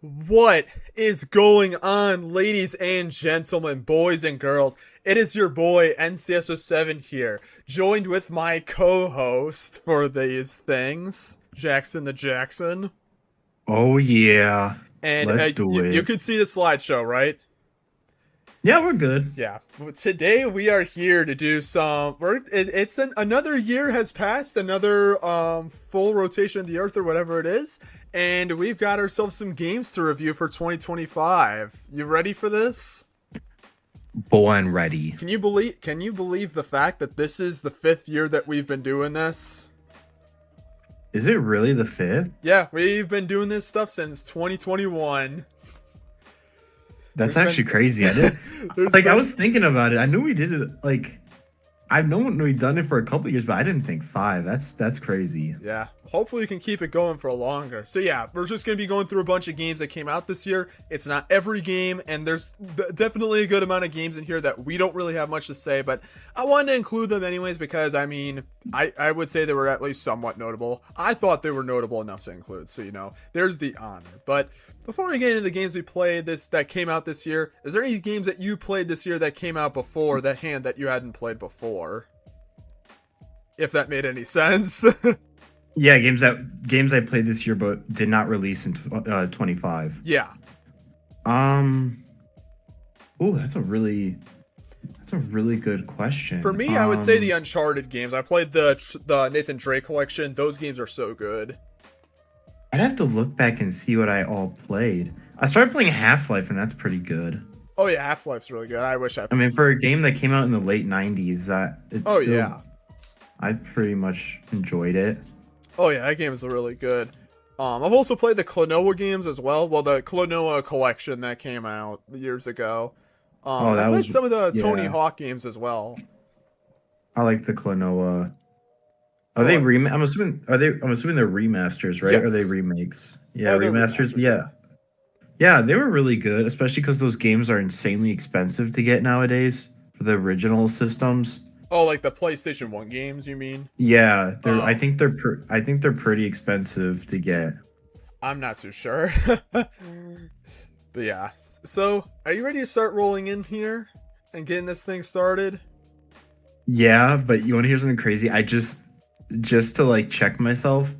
What is going on, ladies and gentlemen, boys and girls? It is your boy NCSO7 here, joined with my co-host for these things, Jackson the Jackson. Oh yeah, And let's do you it. could see the slideshow, right? Yeah, we're good. Yeah. Today we are here to do some. Another year has passed, another full rotation of the Earth or whatever it is, and we've got ourselves some games to review for 2025. You ready for this? Born ready. Can you believe the fact that this is the fifth year that we've been doing this? Is it really the fifth? Yeah, we've been doing this stuff since 2021. That's There's been actually crazy. I did there's like I been was thinking about it. I knew we did it like I've known we've done it for a couple years, but I didn't think five. That's crazy. Yeah, hopefully we can keep it going for longer. So yeah, we're just going to be going through a bunch of games that came out this year. It's not every game, and there's definitely a good amount of games in here that we don't really have much to say, but I wanted to include them anyways because, I mean, I would say they were at least somewhat notable. I thought they were notable enough to include, so, there's the honor. But before we get into the games we played that came out this year, is there any games that you played this year that came out before that you hadn't played before? If that made any sense. Yeah, games I played this year but did not release in 25. Yeah. Um. Oh, that's a really good For question. me, I would say the Uncharted games. I played the Nathan Drake collection. Those games are so good. I'd have to look back and see what I all played. I started playing Half-Life, and that's pretty good. Oh yeah, Half Life's really good. I wish I. I mean, for a game that came out in the late 90s, it's Oh still, yeah. I pretty much enjoyed it. Oh yeah, that game is really good. I've also played the Klonoa games as well. Well, the Klonoa collection that came out years ago. Oh, I that played was, some of the Tony yeah. Hawk games as well. I like the Klonoa. Are they Oh I'm assuming they're remasters, right? Or are they yes. remakes? Yeah, Oh, they're remasters. remasters. Yeah. Yeah. Yeah, they were really good, especially because those games are insanely expensive to get nowadays for the original systems. Oh, like the PlayStation One games, you mean? Yeah, I Oh, think I think they're pretty expensive to get. I'm not too sure. But yeah. So, are you ready to start rolling in here and getting this thing started? Yeah, but you want to hear something crazy? Just to like check myself,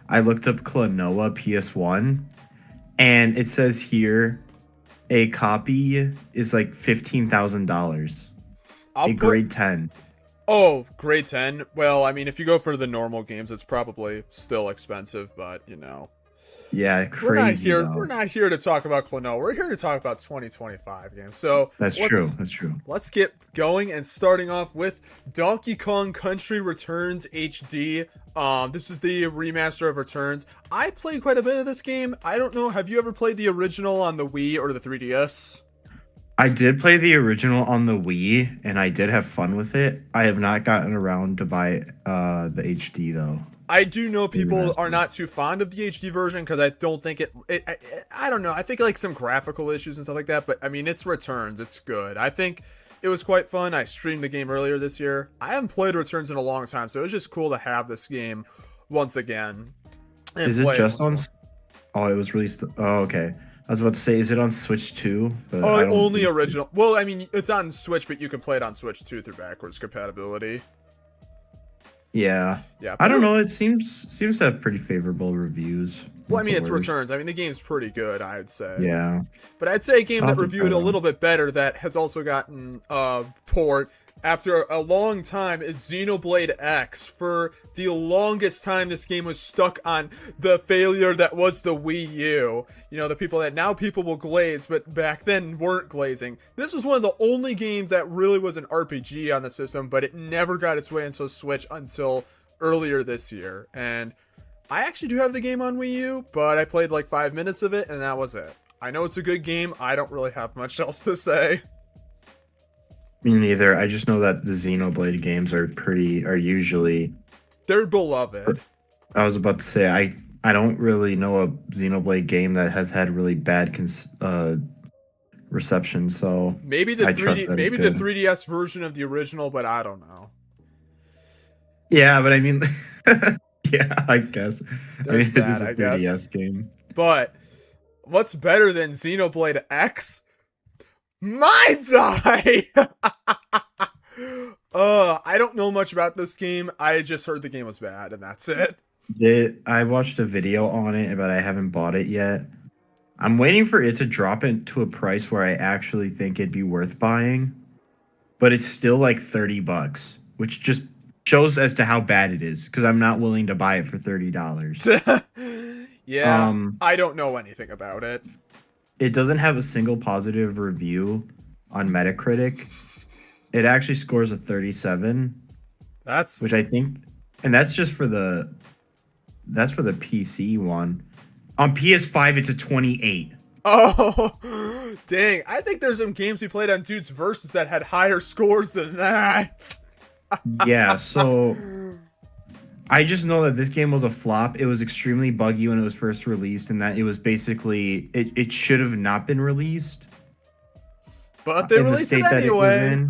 I looked up Klonoa PS1 and it says here a copy is like $15,000. I'll A put. grade 10. Oh, grade 10. Well, I mean, if you go for the normal games, it's probably still expensive, but Yeah, crazy We're though. not here to talk about Klonoa. We're here to talk about 2025 games. So That's true. let's That's true. let's get going and starting off with Donkey Kong Country Returns HD. This is the remaster of Returns. I played quite a bit of this game. I don't know. Have you ever played the original on the Wii or the 3DS? I did play the original on the Wii and I did have fun with it. I have not gotten around to buy the HD though. I do know The people are remaster. not too fond of the HD version because I don't think I don't know. I think like some graphical issues and stuff like that. But I mean, it's Returns. It's good. I think it was quite fun. I streamed the game earlier this year. I haven't played Returns in a long time, so it was just cool to have this game once again and Is it play it just once on more. Oh, it was released. Oh, okay. I was about to say, is it on Switch too? But I Oh, don't only think. original. Well, I mean, it's on Switch, but you can play it on Switch too through backwards compatibility. Yeah, Yeah, I but don't know. It seems to have pretty favorable reviews. well, I Not mean, the it's worst. Returns. I mean, the game's pretty good, I'd say. Yeah, But I'd say a game I'll that have to try reviewed it a out. little bit better that has also gotten port after a long time is Xenoblade X. For the longest time, this game was stuck on the failure that was the Wii U. The people that now people will glaze, but back then weren't glazing. This was one of the only games that really was an RPG on the system, but it never got its way into Switch until earlier this year. And I actually do have the game on Wii U, but I played like 5 minutes of it, and that was it. I know it's a good game. I don't really have much else to say. Me neither. I just know that the Xenoblade games are usually. They're beloved. I was about to say I don't really know a Xenoblade game that has had really bad reception, so Maybe the I trust 3D, that it's maybe the good. 3DS version of the original, but I don't know. Yeah, but I mean, yeah, I guess. I There's mean, it that, is a I guess. 3DS game. But What's better than Xenoblade X? Mind's Eye! I don't know much about this game. I just heard the game was bad, and that's it. I watched a video on it, but I haven't bought it yet. I'm waiting for it to drop it to a price where I actually think it'd be worth buying. But it's still like $30, which just shows as to how bad it is, because I'm not willing to buy it for $30. Yeah, I don't know anything about it. It doesn't have a single positive review on Metacritic. It actually scores a 37. Which I think, and that's for the PC one. On PS5, it's a 28. Oh, dang. I think there's some games we played on Dude's Versus that had higher scores than that. Yeah, so I just know that this game was a flop. It was extremely buggy when it was first released, and that it was basically, it should have not been released. But they released it anyway.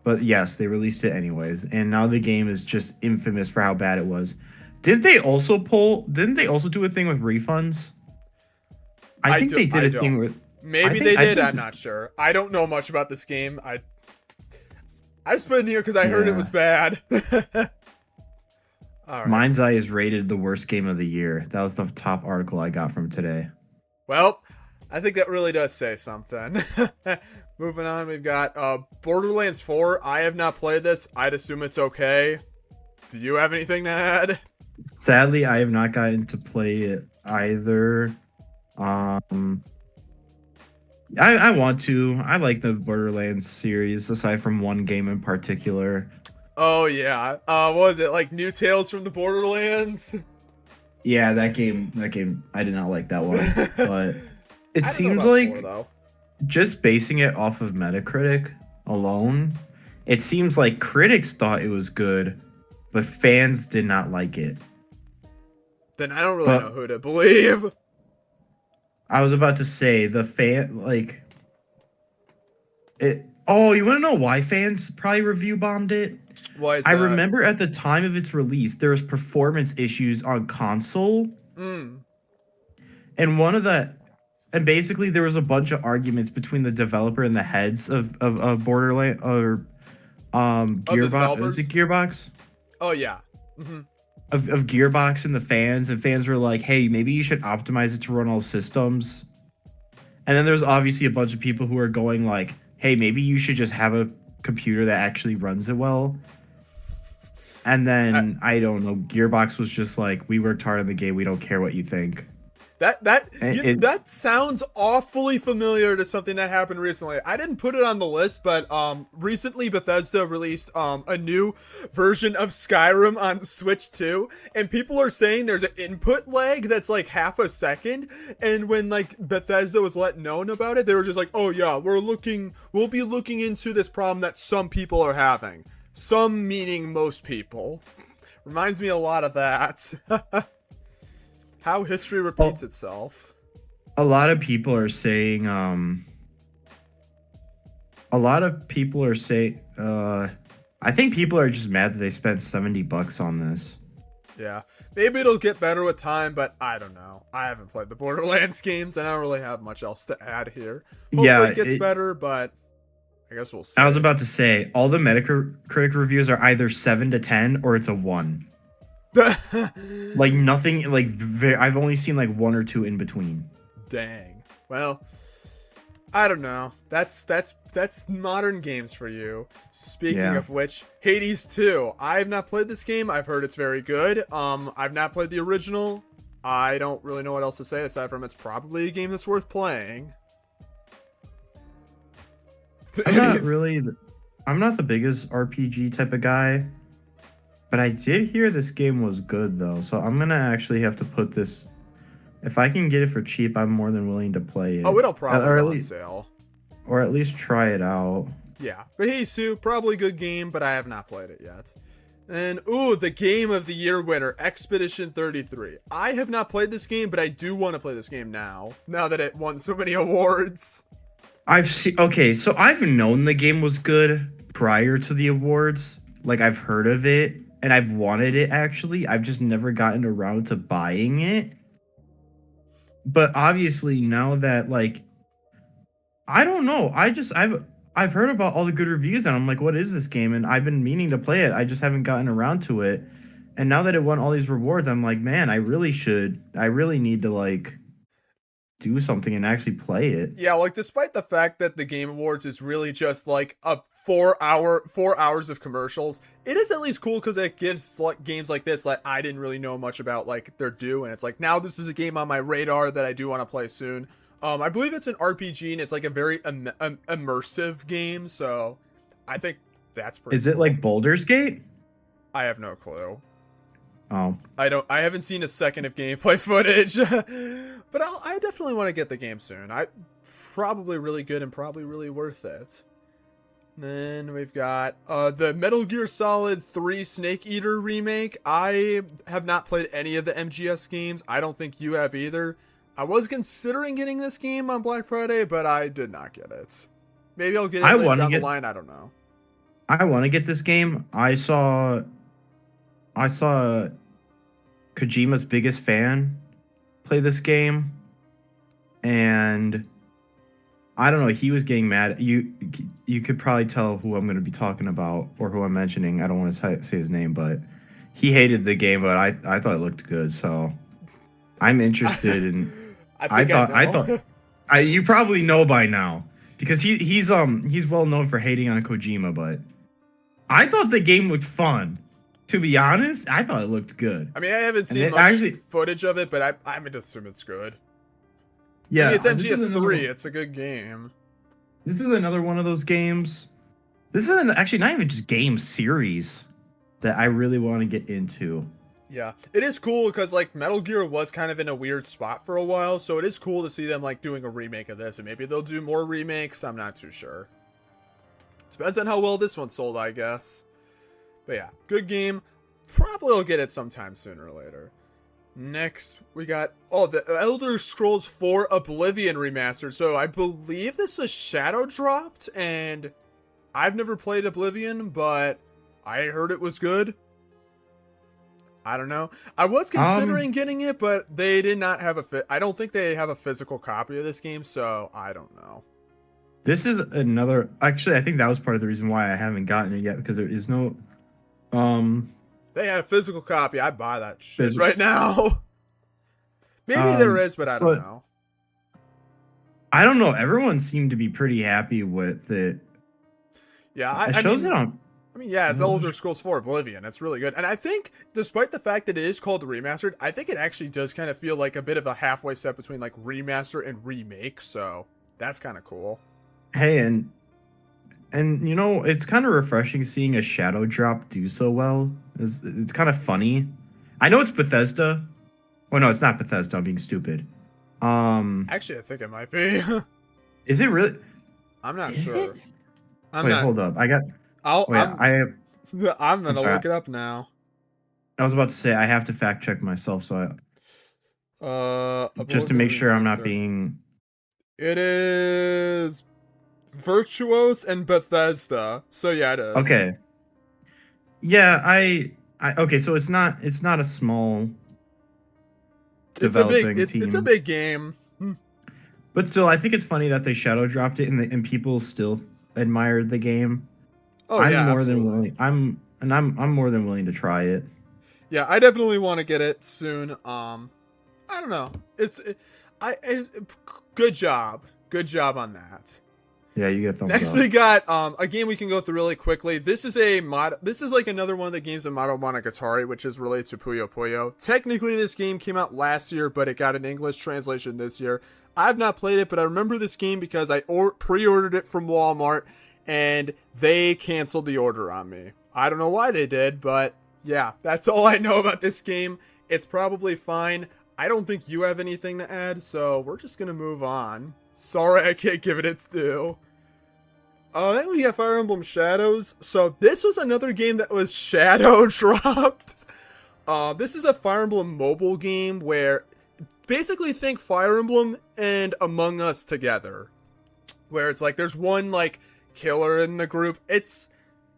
But yes, they released it anyways, and now the game is just infamous for how bad it was. Didn't they also do a thing with refunds? I think they did a thing with... Maybe they did, I'm not sure. I don't know much about this game. I just put it here because I heard it was bad. All right. Mind's Eye is rated the worst game of the year. That was the top article I got from today. Well, I think that really does say something. Moving on, we've got Borderlands 4. I have not played this. I'd assume it's okay. Do you have anything to add? Sadly, I have not gotten to play it either. I want to. I like the Borderlands series, aside from one game in particular. Oh yeah. What was it, like New Tales from the Borderlands? Yeah, that game. I did not like that one, but it seems like just basing it off of Metacritic alone, it seems like critics thought it was good, but fans did not like it. Then I don't really know who to believe. I was about to say the fan like it. Oh, you want to know why fans probably review bombed it? Why is I that? remember at the time of its release, there was performance issues on console, and basically there was a bunch of arguments between the developer and the heads of Borderlands or Gearbox. Was it Gearbox? Oh yeah. Of Gearbox and fans were like, hey, maybe you should optimize it to run all systems. And then there's obviously a bunch of people who are going like, hey, maybe you should just have a computer that actually runs it well. And then I don't know, Gearbox was just like, we worked hard on the game, we don't care what you think. That sounds awfully familiar to something that happened recently. I didn't put it on the list, but recently Bethesda released a new version of Skyrim on Switch 2, and people are saying there's an input lag that's like half a second. And when like Bethesda was let known about it, they were just like, "Oh yeah, we'll be looking into this problem that some people are having." Some meaning most people. Reminds me a lot of that. How history repeats itself. A lot of people are saying I think people are just mad that they spent $70 on this. Yeah. Maybe it'll get better with time, but I don't know. I haven't played the Borderlands games, and I don't really have much else to add here. Hopefully it gets better, but I guess we'll see. I was about to say, all the Metacritic reviews are either 7 to 10 or it's a 1. Like nothing, like I've only seen like 1 or 2 in between. Dang. Well, I don't know. That's modern games for you. Speaking of which, Hades 2. I have not played this game. I've heard it's very good. I've not played the original. I don't really know what else to say aside from it's probably a game that's worth playing. I'm not the biggest RPG type of guy. But I did hear this game was good, though, so I'm going to actually have to put this... If I can get it for cheap, I'm more than willing to play it. Oh, it'll probably be on sale. Or at least try it out. Yeah, but hey, Sue, probably a good game, but I have not played it yet. And, ooh, the Game of the Year winner, Expedition 33. I have not played this game, but I do want to play this game now that it won so many awards. Okay, so I've known the game was good prior to the awards. Like, I've heard of it. And I've wanted it, actually. I've just never gotten around to buying it. but obviously now that like I don't know, I've heard about all the good reviews and I'm like, what is this game? And I've been meaning to play it. I just haven't gotten around to it. And now that it won all these rewards, I'm like, man, I really need to like do something and actually play it. Yeah, like despite the fact that the Game Awards is really just like a 4 hours of commercials, it is at least cool because it gives like games like this that I didn't really know much about like they're due, and it's like now this is a game on my radar that I do want to play soon. I believe it's an RPG and it's like a very immersive game, so I think that's pretty Is it cool. like Baldur's Gate? I have no clue. Oh, I haven't seen a second of gameplay footage, but I definitely want to get the game soon. Probably really good and probably really worth it. Then we've got the Metal Gear Solid 3 Snake Eater remake. I have not played any of the MGS games. I don't think you have either. I was considering getting this game on Black Friday, but I did not get it. Maybe I'll get it later down the line. I don't know. I want to get this game. I saw Kojima's biggest fan play this game, and I don't know. He was getting mad. You could probably tell who I'm going to be talking about or who I'm mentioning. I don't want to say his name, but he hated the game. But I thought it looked good, so I'm interested in. I thought you probably know by now because he's well known for hating on Kojima, but I thought the game looked fun. To be honest, I thought it looked good. I mean, I haven't seen much footage of it, but I'm going to assume it's good. Yeah, I mean, it's MGS3. It's a good game. This is another one of those games. This is actually not even just game series that I really want to get into. Yeah, it is cool because like Metal Gear was kind of in a weird spot for a while, so it is cool to see them like doing a remake of this, and maybe they'll do more remakes. I'm not too sure. Depends on how well this one sold, I guess. But yeah, good game. Probably will get it sometime sooner or later. Next, we got the Elder Scrolls 4 Oblivion remastered. So I believe this was shadow dropped, and I've never played Oblivion, but I heard it was good. I don't know. I was considering getting it, but they did not have I don't think they have a physical copy of this game, so I don't know. This is another. Actually, I think that was part of the reason why I haven't gotten it yet because there is no. They had a physical copy. I'd buy that shit right now. Maybe there is, but I don't know. I don't know. Everyone seemed to be pretty happy with it. Yeah, it's Elder Scrolls 4 Oblivion. It's really good. And I think, despite the fact that it is called remastered, I think it actually does kind of feel like a bit of a halfway step between like remaster and remake. So that's kind of cool. Hey, and you know, it's kind of refreshing seeing a shadow drop do so well. It's kind of funny. I know it's Bethesda. Oh no, it's not Bethesda. I'm being stupid. Actually, I think it might be. Is it really? I'm not sure. Hold up. I'm gonna look it up now. I was about to say I have to fact check myself, so just to make sure I'm not being. It is Virtuos and Bethesda. So yeah, it is. Okay. Yeah, okay, so it's not a small developing team. It's a big game. But still, I think it's funny that they shadow dropped it and people still admired the game. Oh, I'm more than willing. I'm more than willing to try it. Yeah, I definitely want to get it soon. I don't know. Good job on that. Yeah, you get thumbs Next, up. we got a game we can go through really quickly. This is like another one of the games of Mario Monogatari, which is related to Puyo Puyo. Technically, this game came out last year, but it got an English translation this year. I've not played it, but I remember this game because I pre-ordered it from Walmart, and they canceled the order on me. I don't know why they did, but yeah, that's all I know about this game. It's probably fine. I don't think you have anything to add, so we're just gonna move on. Sorry, I can't give it its due. Then we have Fire Emblem Shadows. So this was another game that was shadow dropped. This is a Fire Emblem mobile game where basically think Fire Emblem and Among Us together. Where it's like there's one like killer in the group. It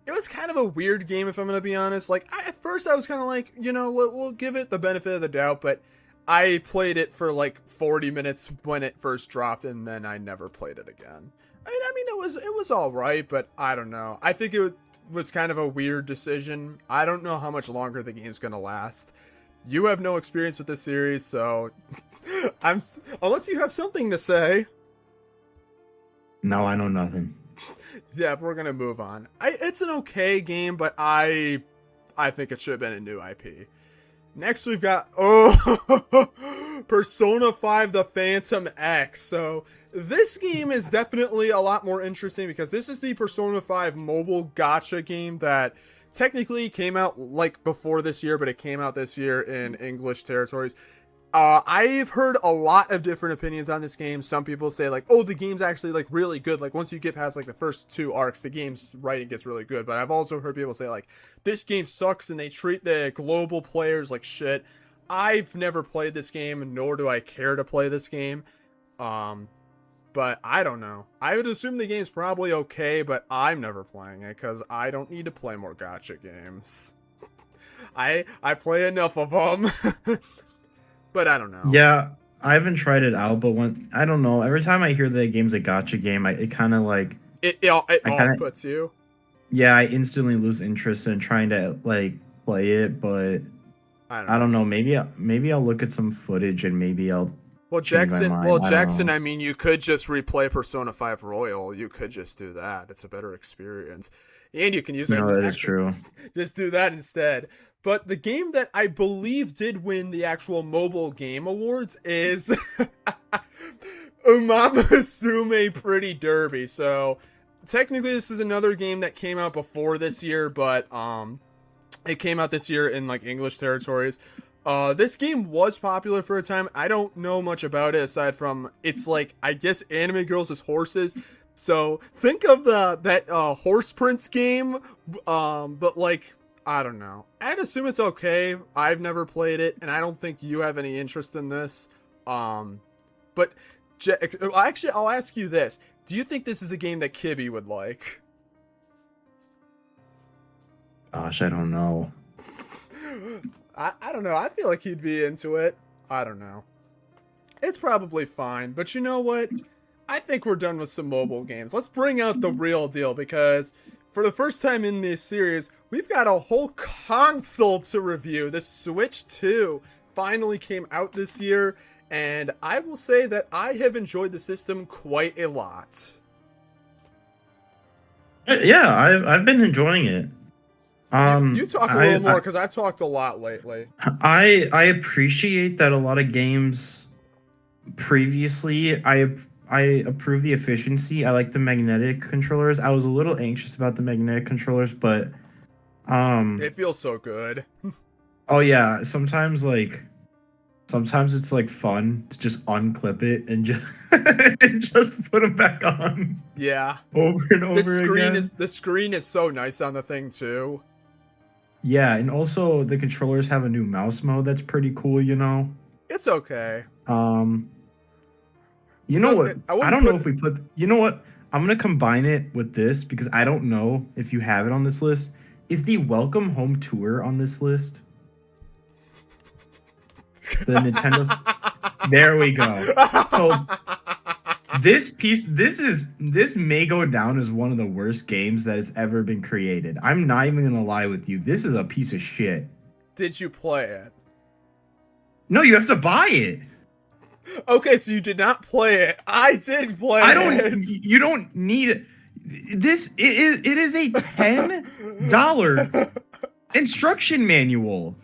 was kind of a weird game if I'm going to be honest. Like at first I was kind of like, you know, we'll give it the benefit of the doubt, but I played it for like 40 minutes when it first dropped, and then I never played it again. I mean, it was all right, but I don't know. I think it was kind of a weird decision. I don't know how much longer the game's gonna last. You have no experience with this series, so unless you have something to say. No, I know nothing. Yeah, we're gonna move on. It's an okay game, but I think it should have been a new IP. Next, we've got Persona 5 The Phantom X. So this game is definitely a lot more interesting because this is the Persona 5 mobile gacha game that technically came out like before this year, but it came out this year in English territories. I've heard a lot of different opinions on this game. Some people say like, oh, the game's actually like really good. Like once you get past like the first 2 arcs, the game's writing gets really good. But I've also heard people say like, this game sucks and they treat the global players like shit. I've never played this game, nor do I care to play this game. But I don't know. I would assume the game's probably okay, but I'm never playing it because I don't need to play more gacha games. I play enough of them. But I don't know. Yeah, I haven't tried it out, but I don't know. Every time I hear the game's a gacha game, it kind of like it off puts you. Yeah, I instantly lose interest in trying to like play it, but I don't know. Maybe I'll look at some footage and maybe I'll. Well, Jackson. I mean, you could just replay Persona 5 Royal. You could just do that. It's a better experience, and you can use it. No, that is true. Just do that instead. But the game that I believe did win the actual mobile game awards is Umamasume Pretty Derby. So technically this is another game that came out before this year, but it came out this year in like English territories. This game was popular for a time. I don't know much about it aside from it's like, I guess anime girls as horses. So think of that Horse Prince game, but like, I don't know. I'd assume it's okay. I've never played it, and I don't think you have any interest in this. But actually, I'll ask you this: do you think this is a game that Kibby would like? Gosh, I don't know. I don't know. I feel like he'd be into it. I don't know. It's probably fine, but you know what? I think we're done with some mobile games. Let's bring out the real deal because for the first time in this series, we've got a whole console to review. The Switch 2 finally came out this year, and I will say that I have enjoyed the system quite a lot. Yeah, I've been enjoying it. You talk a little more because I've talked a lot lately. I appreciate that a lot of games previously I approve the efficiency. I like the magnetic controllers. I was a little anxious about the magnetic controllers, but it feels so good. Oh yeah, sometimes it's like fun to just unclip it and just and just put them back on. Yeah. Over and over again. The screen is so nice on the thing too. Yeah, and also the controllers have a new mouse mode that's pretty cool, you know. It's okay. You know what? I don't know if we put. You know what? I'm gonna combine it with this because I don't know if you have it on this list. Is the Welcome Home Tour on this list? The Nintendo. There we go. So this may go down as one of the worst games that has ever been created. I'm not even gonna lie with you. This is a piece of shit. Did you play it? No, you have to buy it. Okay, so you did not play it. I did play it. You don't need it. It is a $10 instruction manual.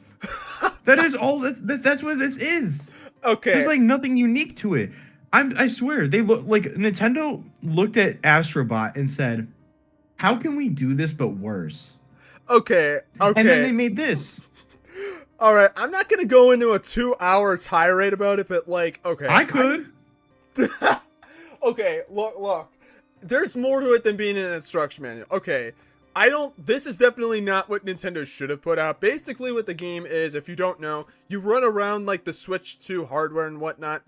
That is all. That's what this is. Okay. There's like nothing unique to it. I swear they look like Nintendo looked at Astrobot and said, "How can we do this but worse?" Okay. And then they made this. All right, I'm not going to go into a 2-hour tirade about it, but like, okay. I could. Okay, look. There's more to it than being an instruction manual. Okay, this is definitely not what Nintendo should have put out. Basically what the game is, if you don't know, you run around like the Switch 2 hardware and whatnot.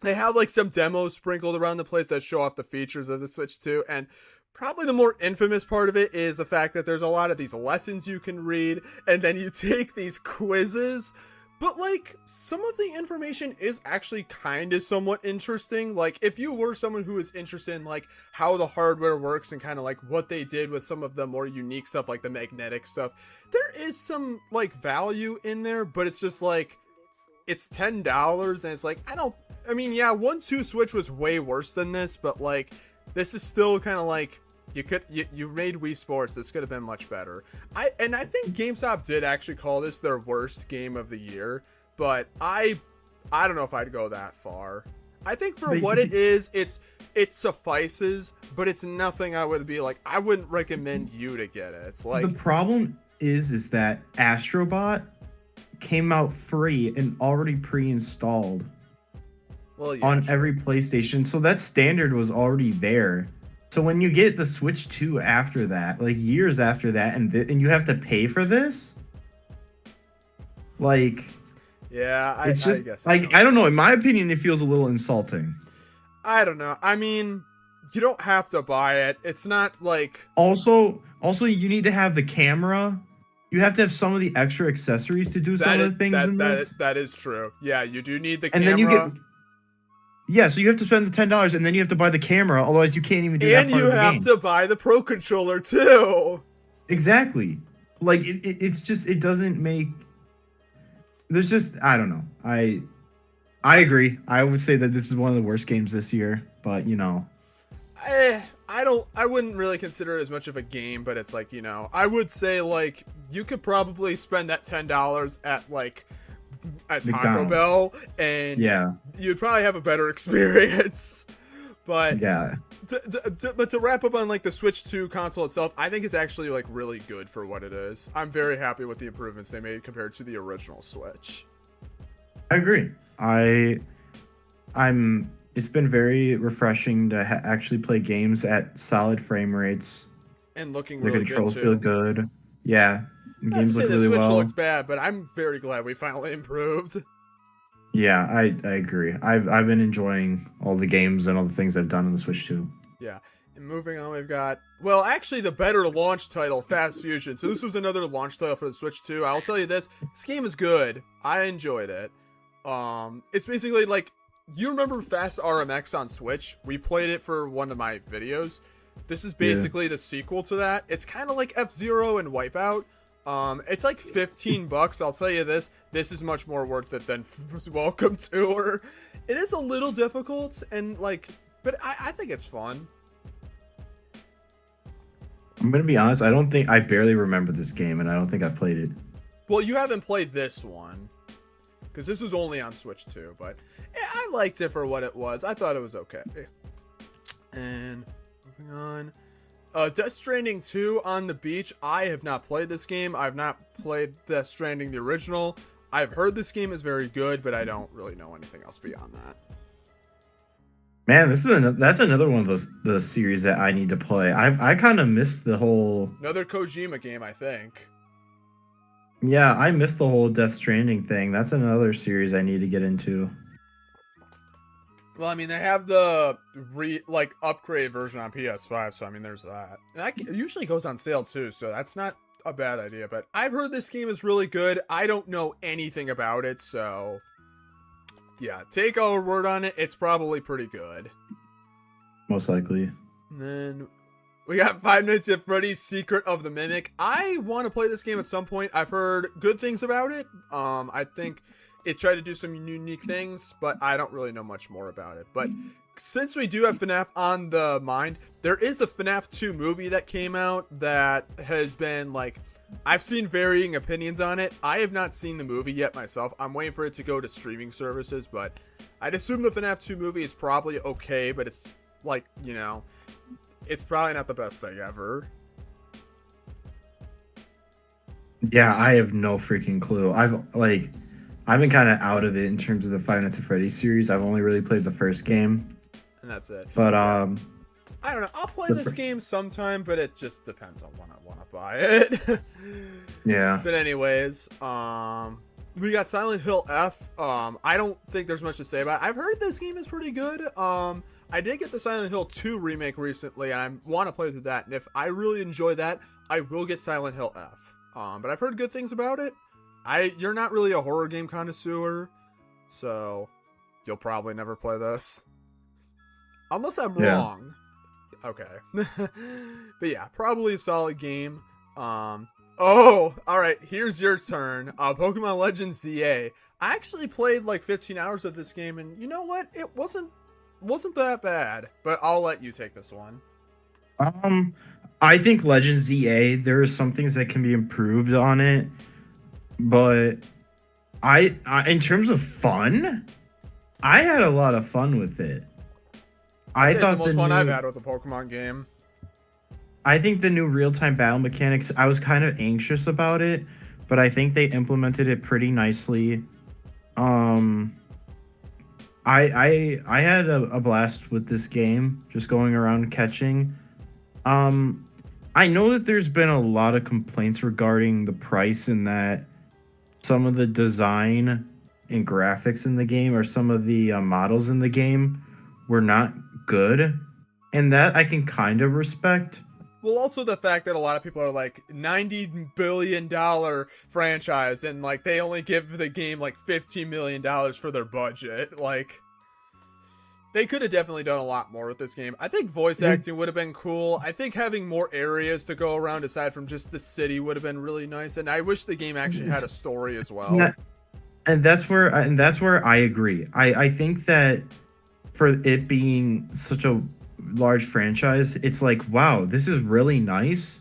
They have like some demos sprinkled around the place that show off the features of the Switch 2, and probably the more infamous part of it is the fact that there's a lot of these lessons you can read, and then you take these quizzes. But, like, some of the information is actually kind of somewhat interesting. Like, if you were someone who is interested in, like, how the hardware works and kind of, like, what they did with some of the more unique stuff, like the magnetic stuff, there is some, like, value in there, but it's just, like, it's $10, and it's, like, I mean, yeah, 1-2 Switch was way worse than this, but, like, this is still kind of, like, you made Wii Sports. This could have been much better. I think GameStop did actually call this their worst game of the year, but I don't know if I'd go that far. I think for what it is, it suffices, but it's nothing I would be like, I wouldn't recommend you to get it. It's like, the problem is that Astrobot came out free and already pre-installed on every PlayStation, so that standard was already there. So when you get the Switch 2 after that, like years after that, and you have to pay for this, like, yeah, it's just I guess like, I don't know. In my opinion, it feels a little insulting. I don't know. I mean, you don't have to buy it. It's not like. Also, you need to have the camera. You have to have some of the extra accessories to do some of the things in this. That is true. Yeah, you do need the and camera. Then you get. Yeah, so you have to spend the $10, and then you have to buy the camera. Otherwise, you can't even do that part of the game. And you have to buy the Pro Controller too. Exactly. Like it's just, it doesn't make. There's just, I don't know. I agree. I would say that this is one of the worst games this year, but you know. I wouldn't really consider it as much of a game, but it's like, you know, I would say like you could probably spend that $10 at like at Taco McDonald's. Bell, and yeah, you'd probably have a better experience. But yeah, to wrap up on like the Switch 2 console itself, I think it's actually like really good for what it is. I'm very happy with the improvements they made compared to the original Switch. I agree. I'm. It's been very refreshing to actually play games at solid frame rates. And looking the really controls good, feel good. Yeah, the games look really the Switch well. looked bad, but I'm very glad we finally improved. Yeah, I agree. I've been enjoying all the games and all the things I've done on the Switch too. Yeah. And moving on, we've got, well, actually the better launch title, Fast Fusion. So this was another launch title for the Switch 2. I'll tell you this game is good. I enjoyed it. It's basically like, you remember Fast RMX on Switch? We played it for one of my videos. This is basically the sequel to that. It's kind of like F-Zero and Wipeout. It's like $15. I'll tell you this is much more worth it than Welcome Tour. It is a little difficult and like, but I think it's fun. I'm gonna be honest, I barely remember this game, and I don't think I've played it. Well, you haven't played this one because this was only on Switch 2, but I liked it for what it was. I thought it was okay. And moving on, Death Stranding 2 on the beach. I have not played this game. I've not played Death Stranding the original. I've heard this game is very good, but I don't really know anything else beyond that. Man, that's another one of the series that I need to play. I kind of missed the whole. Another Kojima game, I think. Yeah, I missed the whole Death Stranding thing. That's another series I need to get into. Well, I mean, they have the upgrade version on PS5, so I mean, there's that. And it usually goes on sale too, so that's not a bad idea. But I've heard this game is really good. I don't know anything about it, so yeah, take our word on it. It's probably pretty good. Most likely. And then we got 5 Nights at Freddy's Secret of the Mimic. I want to play this game at some point. I've heard good things about it. I think it tried to do some unique things, but I don't really know much more about it. But since we do have FNAF on the mind, there is the FNAF 2 movie that came out that has been like, I've seen varying opinions on it. I have not seen the movie yet myself. I'm waiting for it to go to streaming services, but I'd assume the FNAF 2 movie is probably okay, but it's like, you know, it's probably not the best thing ever. Yeah, I have no freaking clue. I've been kind of out of it in terms of the Five Nights at Freddy's series. I've only really played the first game. And that's it. But, I don't know. I'll play this game sometime, but it just depends on when I want to buy it. Yeah. But anyways, we got Silent Hill F. I don't think there's much to say about it. I've heard this game is pretty good. I did get the Silent Hill 2 remake recently. I want to play through that. And if I really enjoy that, I will get Silent Hill F. But I've heard good things about it. You're not really a horror game connoisseur, so you'll probably never play this. Unless I'm wrong. Okay. But yeah, probably a solid game. Oh, alright, here's your turn. Pokemon Legends ZA. I actually played like 15 hours of this game, and you know what? It wasn't that bad. But I'll let you take this one. I think Legends ZA, there are some things that can be improved on it, but I in terms of fun, I had a lot of fun with it. I thought it's the most fun I've had with a Pokemon game. I think the new real-time battle mechanics, I was kind of anxious about it, but I think they implemented it pretty nicely. I had a blast with this game, just going around catching. I know that there's been a lot of complaints regarding the price and that some of the design and graphics in the game or some of the models in the game were not good, and that I can kind of respect. Well, also the fact that a lot of people are like $90 billion franchise and like they only give the game like $15 million for their budget. Like, they could have definitely done a lot more with this game. I think voice acting would have been cool. I think having more areas to go around aside from just the city would have been really nice. And I wish the game actually had a story as well. And that's where I agree. I think that for it being such a large franchise, it's like, wow, this is really nice,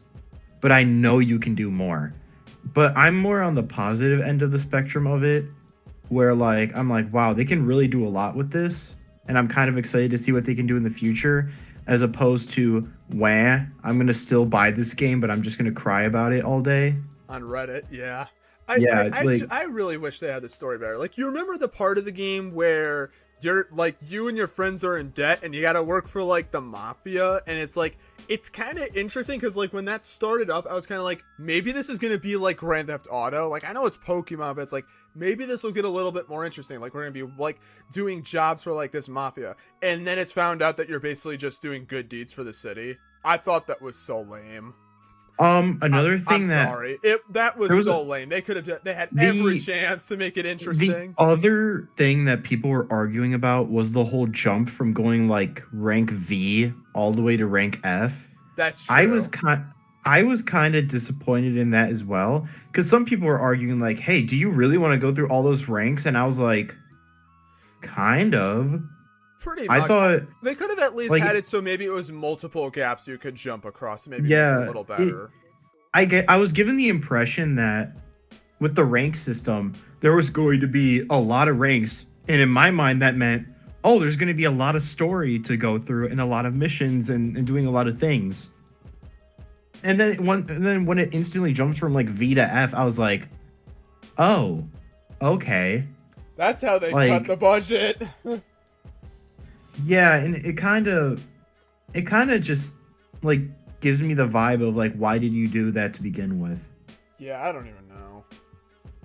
but I know you can do more. But I'm more on the positive end of the spectrum of it, where like I'm like, wow, they can really do a lot with this, and I'm kind of excited to see what they can do in the future, as opposed to, wah, I'm gonna still buy this game, but I'm just gonna cry about it all day. On Reddit, yeah. I really wish they had the story better. Like, you remember the part of the game where you're like, you and your friends are in debt and you gotta work for like the mafia, and it's like, it's kind of interesting because like when that started up, I was kind of like, maybe this is gonna be like Grand Theft Auto. Like, I know it's Pokemon, but it's like, maybe this will get a little bit more interesting. Like, we're gonna be like doing jobs for like this mafia, and then it's found out that you're basically just doing good deeds for the city. I thought that was so lame. Another thing that was so lame. They could have, they had every chance to make it interesting. The other thing that people were arguing about was the whole jump from going like rank V all the way to rank F. That's true. I was kind of disappointed in that as well, because some people were arguing like, hey, do you really want to go through all those ranks? And I was like, kind of. Pretty much. I thought they could have at least had it so maybe it was multiple gaps you could jump across. Maybe a little better. I was given the impression that with the rank system, there was going to be a lot of ranks, and in my mind, that meant, oh, there's going to be a lot of story to go through and a lot of missions and doing a lot of things. And then when it instantly jumps from like V to F, I was like, oh, okay. That's how they cut the budget. Yeah, and it kind of just like gives me the vibe of like, why did you do that to begin with? Yeah, I don't even know.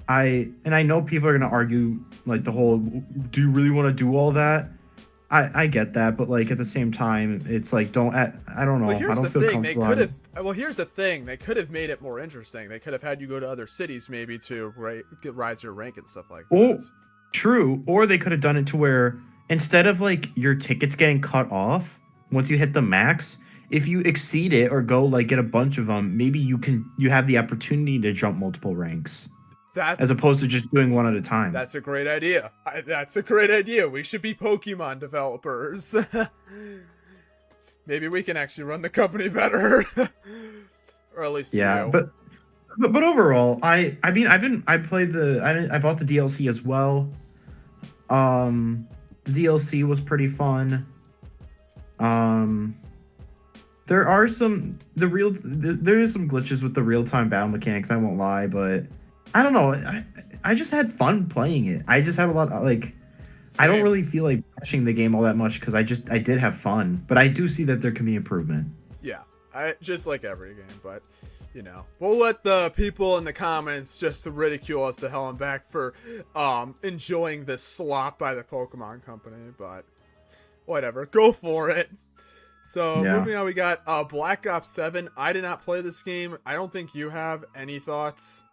I know people are gonna argue like the whole, do you really want to do all that? I get that, but like at the same time, it's like, I don't know. Well, here's I don't the feel thing. comfortable. Well, here's the thing. They could have made it more interesting. They could have had you go to other cities maybe to rise your rank and stuff like that. Oh, true. Or they could have done it to where instead of like your tickets getting cut off once you hit the max, if you exceed it or go like get a bunch of them, maybe you have the opportunity to jump multiple ranks. As opposed to just doing one at a time. That's a great idea. That's a great idea. We should be Pokemon developers. Maybe we can actually run the company better. Or at least but overall, I bought the DLC as well. The DLC was pretty fun. There is some glitches with the real-time battle mechanics, I won't lie, but I don't know. I just had fun playing it. I just had a lot of, like, same. I don't really feel like pushing the game all that much because I did have fun, but I do see that there can be improvement. Yeah, just like every game, but you know, we'll let the people in the comments just ridicule us to hell and back for enjoying this slop by the Pokemon Company, but whatever, go for it. So moving on, we got Black Ops 7. I did not play this game. I don't think you have. Any thoughts?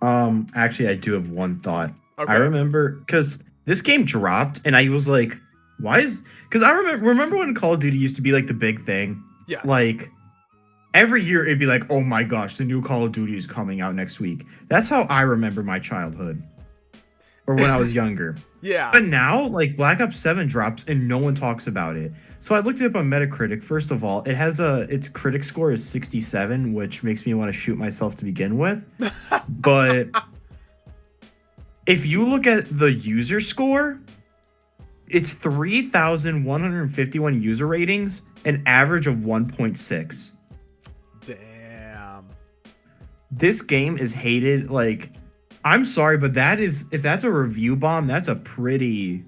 Actually, I do have one thought. I Okay. remember because this game dropped, and I was like, "Why is?" Because I remember when Call of Duty used to be like the big thing. Yes. Like every year, it'd be like, "Oh my gosh, the new Call of Duty is coming out next week." That's how I remember my childhood, or when I was younger. Yeah. But now, like Black Ops 7 drops, and no one talks about it. So I looked it up on Metacritic. First of all, its critic score is 67, which makes me want to shoot myself to begin with. But if you look at the user score, it's 3,151 user ratings, an average of 1.6. Damn. This game is hated. Like, I'm sorry, but if that's a review bomb, that's a pretty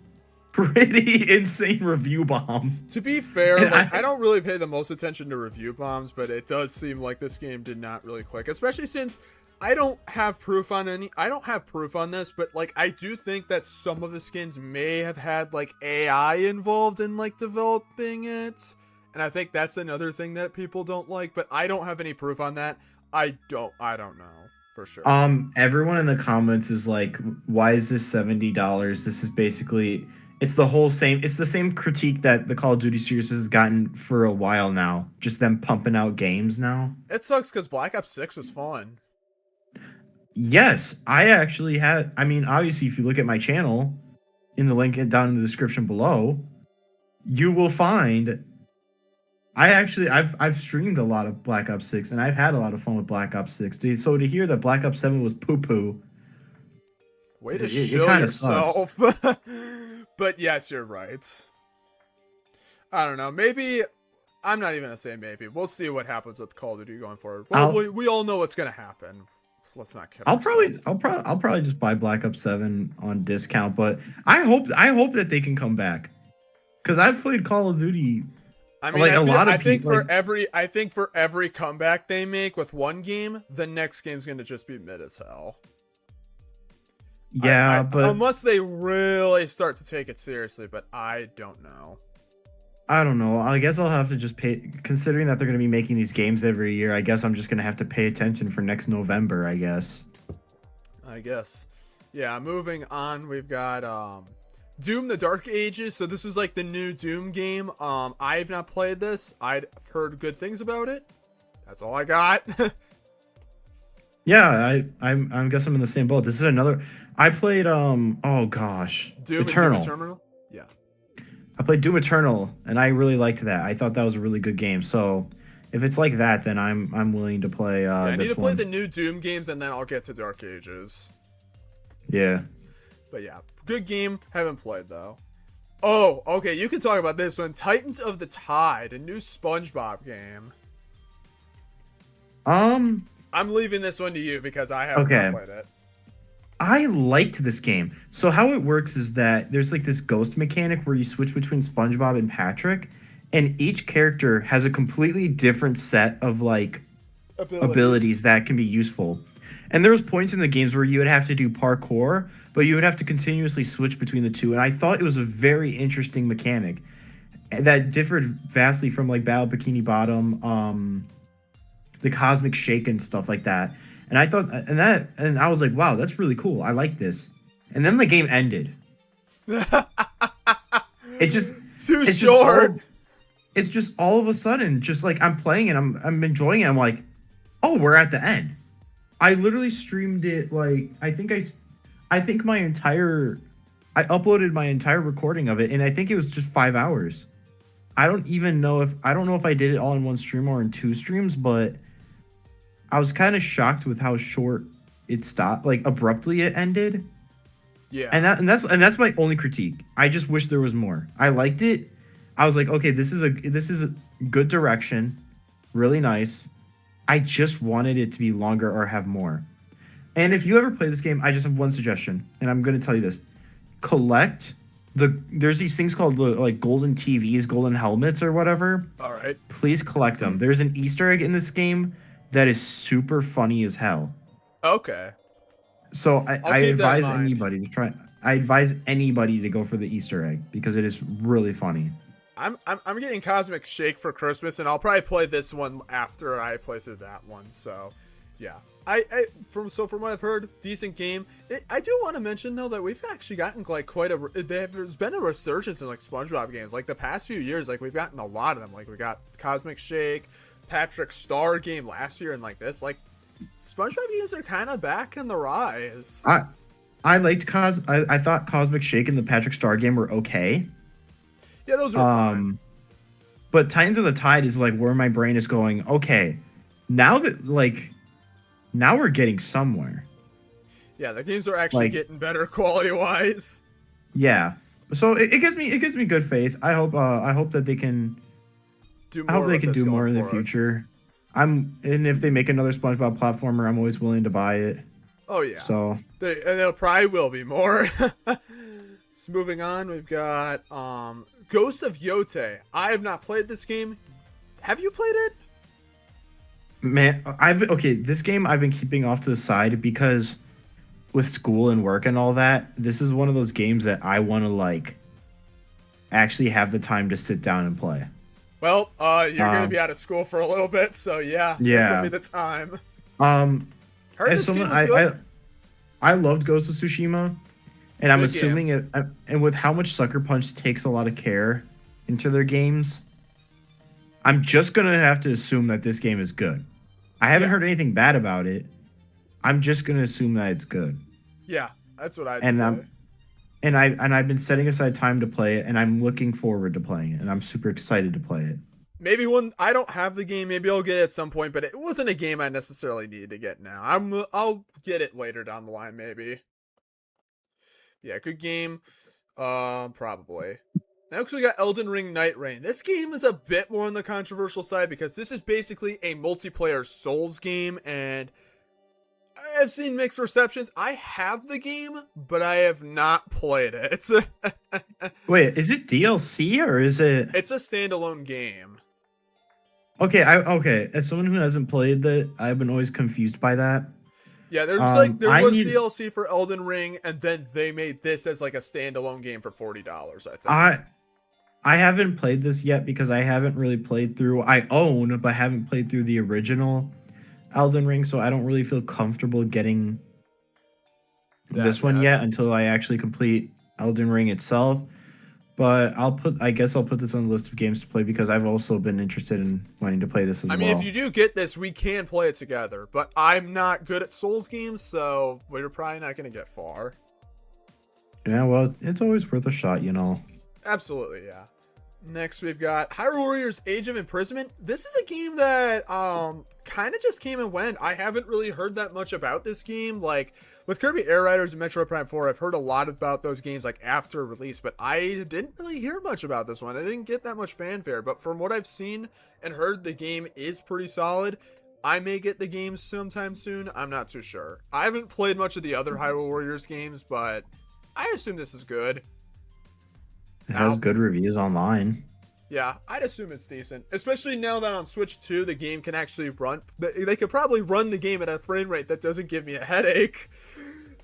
insane review bomb. To be fair, And like, I don't really pay the most attention to review bombs, but it does seem like this game did not really click, especially since I don't have proof on this, but like I do think that some of the skins may have had like AI involved in like developing it. And I think that's another thing that people don't like, but I don't have any proof on that. I don't know for sure. Everyone in the comments is like, why is this $70? This is basically it's the same critique that the Call of Duty series has gotten for a while now. Just them pumping out games now. It sucks because Black Ops 6 was fun. Yes, I actually had. I mean, obviously, if you look at my channel, in the link down in the description below, you will find. I've streamed a lot of Black Ops 6, and I've had a lot of fun with Black Ops 6. So to hear that Black Ops 7 was poo poo, Way to it show kinda yourself. But yes, you're right. I don't know. Maybe I'm not even gonna say maybe. We'll see what happens with Call of Duty going forward. Well, we all know what's gonna happen. Let's not kid ourselves. I'll probably just buy Black Ops 7 on discount, but I hope that they can come back, because I've played Call of Duty. I mean, like I a lot of I think people, I think for every comeback they make with one game, the next game's gonna just be mid as hell. Yeah, but unless they really start to take it seriously, but I don't know. I don't know. I guess I'll have to just pay, considering that they're going to be making these games every year. I guess I'm just going to have to pay attention for next November, I guess. Yeah, moving on, we've got Doom the Dark Ages. So this is like the new Doom game. I've not played this. I've heard good things about it. That's all I got. Yeah, I guess I'm in the same boat. This is another. I played oh gosh, Doom Eternal. Yeah. I played Doom Eternal, and I really liked that. I thought that was a really good game. So if it's like that, then I'm willing to play. Yeah, I need to play one. the new Doom games, and then I'll get to Dark Ages. Yeah. But yeah, good game. Haven't played though. Oh, okay. You can talk about this one. Titans of the Tide, a new SpongeBob game. I'm leaving this one to you because I haven't played it. I liked this game. So how it works is that there's like this ghost mechanic where you switch between SpongeBob and Patrick, and each character has a completely different set of like abilities that can be useful. And there was points in the games where you would have to do parkour, but you would have to continuously switch between the two. And I thought it was a very interesting mechanic that differed vastly from like Battle Bikini Bottom, the Cosmic Shake and stuff like that. And I thought, and I was like, wow, that's really cool. I like this. And then the game ended. It's just all of a sudden, just like I'm playing it, I'm enjoying it. I'm like, oh, we're at the end. I literally streamed it like I uploaded my entire recording of it, and I think it was just 5 hours. I don't know if I did it all in one stream or in two streams, but I was kind of shocked with how short it stopped, like abruptly it ended. Yeah. And that's my only critique. I just wish there was more. I liked it. I was like, okay, this is a good direction. Really nice. I just wanted it to be longer or have more. And if you ever play this game, I just have one suggestion, and I'm going to tell you this. There's these things called like golden TVs, golden helmets or whatever. All right. Please collect them. There's an Easter egg in this game that is super funny as hell. Okay. So I advise anybody to try. I advise anybody to go for the Easter egg because it is really funny. I'm getting Cosmic Shake for Christmas, and I'll probably play this one after I play through that one. So, Yeah. From what I've heard, decent game. I do want to mention though that we've actually gotten like there's been a resurgence in like SpongeBob games. Like the past few years, like we've gotten a lot of them. Like we got Cosmic Shake, Patrick Star game last year, and like this, like SpongeBob games are kind of back in the rise. I liked I thought Cosmic Shake and the Patrick Star game were okay. Yeah, those are fine. But Titans of the Tide is like where my brain is going. Okay, now we're getting somewhere. Yeah, the games are actually getting better quality wise. Yeah, so it gives me good faith. I hope that they can do more in the future. And if they make another SpongeBob platformer, I'm always willing to buy it. Oh yeah. So and there probably will be more. So moving on, we've got Ghost of Yote. I have not played this game. Have you played it? Man, this game I've been keeping off to the side because with school and work and all that, this is one of those games that I want to like actually have the time to sit down and play. Well, you're gonna be out of school for a little bit, so yeah, this will be the time. As someone I loved Ghost of Tsushima, and I'm assuming it. And with how much Sucker Punch takes a lot of care into their games, I'm just gonna have to assume that this game is good. I haven't heard anything bad about it. I'm just gonna assume that it's good. Yeah, that's what I'd say. I've been setting aside time to play it, and I'm looking forward to playing it, and I'm super excited to play it. Maybe I don't have the game, maybe I'll get it at some point, but it wasn't a game I necessarily needed to get now. I'll get it later down the line, maybe. Yeah, good game. Probably. Next we got Elden Ring Night Rain. This game is a bit more on the controversial side because this is basically a multiplayer Souls game, and I've seen mixed receptions. I have the game, but I have not played it. Wait, is it DLC or is it? It's a standalone game. Okay, as someone who hasn't played that, I've been always confused by that. Yeah, there was DLC for Elden Ring, and then they made this as like a standalone game for $40, I think. I haven't played this yet because I haven't really played through. I own, but haven't played through the original Elden Ring, so I don't really feel comfortable getting this one yet until I actually complete Elden Ring itself. But I guess I'll put this on the list of games to play because I've also been interested in wanting to play this as well. I mean, if you do get this, we can play it together. But I'm not good at Souls games, so we're probably not going to get far. Yeah, well, it's always worth a shot, you know. Absolutely, yeah. Next, we've got Hyrule Warriors Age of Imprisonment. This is a game that kind of just came and went. I haven't really heard that much about this game. Like, with Kirby Air Riders and Metroid Prime 4, I've heard a lot about those games like after release, but I didn't really hear much about this one. I didn't get that much fanfare, but from what I've seen and heard, the game is pretty solid. I may get the game sometime soon. I'm not too sure. I haven't played much of the other Hyrule Warriors games, but I assume this is good. It has good reviews online. Yeah, I'd assume it's decent. Especially now that on Switch 2, the game can actually run. They could probably run the game at a frame rate that doesn't give me a headache.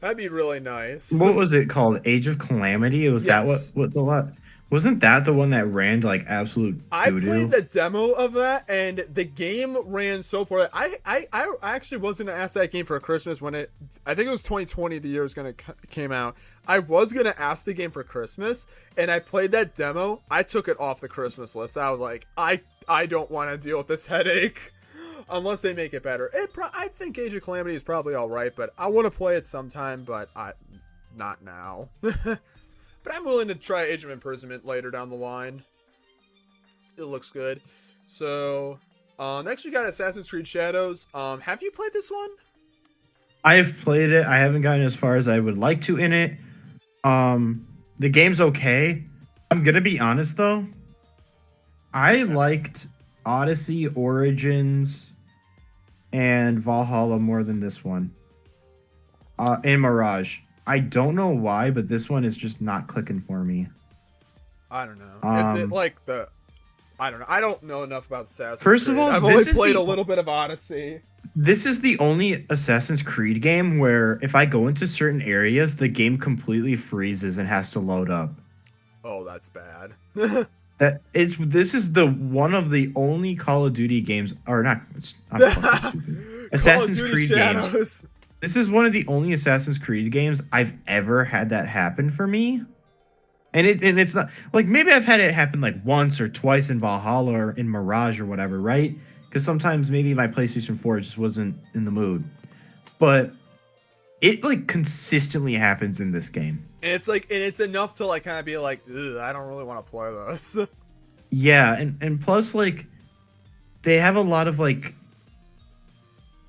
That'd be really nice. What was it called? Age of Calamity? Was that what the lot? Wasn't that the one that ran like absolute doo-doo? I played the demo of that, and the game ran so poorly. I actually was going to ask that game for Christmas when I think it was 2020, the year it was going to came out. I was going to ask the game for Christmas, and I played that demo. I took it off the Christmas list. I was like, I don't want to deal with this headache unless they make it better. I think Age of Calamity is probably all right, but I want to play it sometime, but not now. But I'm willing to try Age of Imprisonment later down the line. It looks good. So, next we got Assassin's Creed Shadows. Have you played this one? I've played it. I haven't gotten as far as I would like to in it. The game's okay. I'm gonna be honest though. I liked Odyssey, Origins, and Valhalla more than this one. And Mirage. I don't know why, but this one is just not clicking for me. I don't know. Is it like I don't know. I don't know enough about Assassin's First Creed. of all, I've only played a little bit of Odyssey. This is the only Assassin's Creed game where if I go into certain areas, the game completely freezes and has to load up. Oh, that's bad. This is the one of the only Call of Duty games, or not. I'm fucking stupid. Call of Assassin's Duty Creed games. Shadows. This is one of the only Assassin's Creed games I've ever had that happen for me. And it's not like maybe I've had it happen like once or twice in Valhalla or in Mirage or whatever, right? Because sometimes maybe my PlayStation 4 just wasn't in the mood. But it like consistently happens in this game. And it's enough to like kind of be like, ugh, I don't really want to play this. Yeah, and plus like they have a lot of like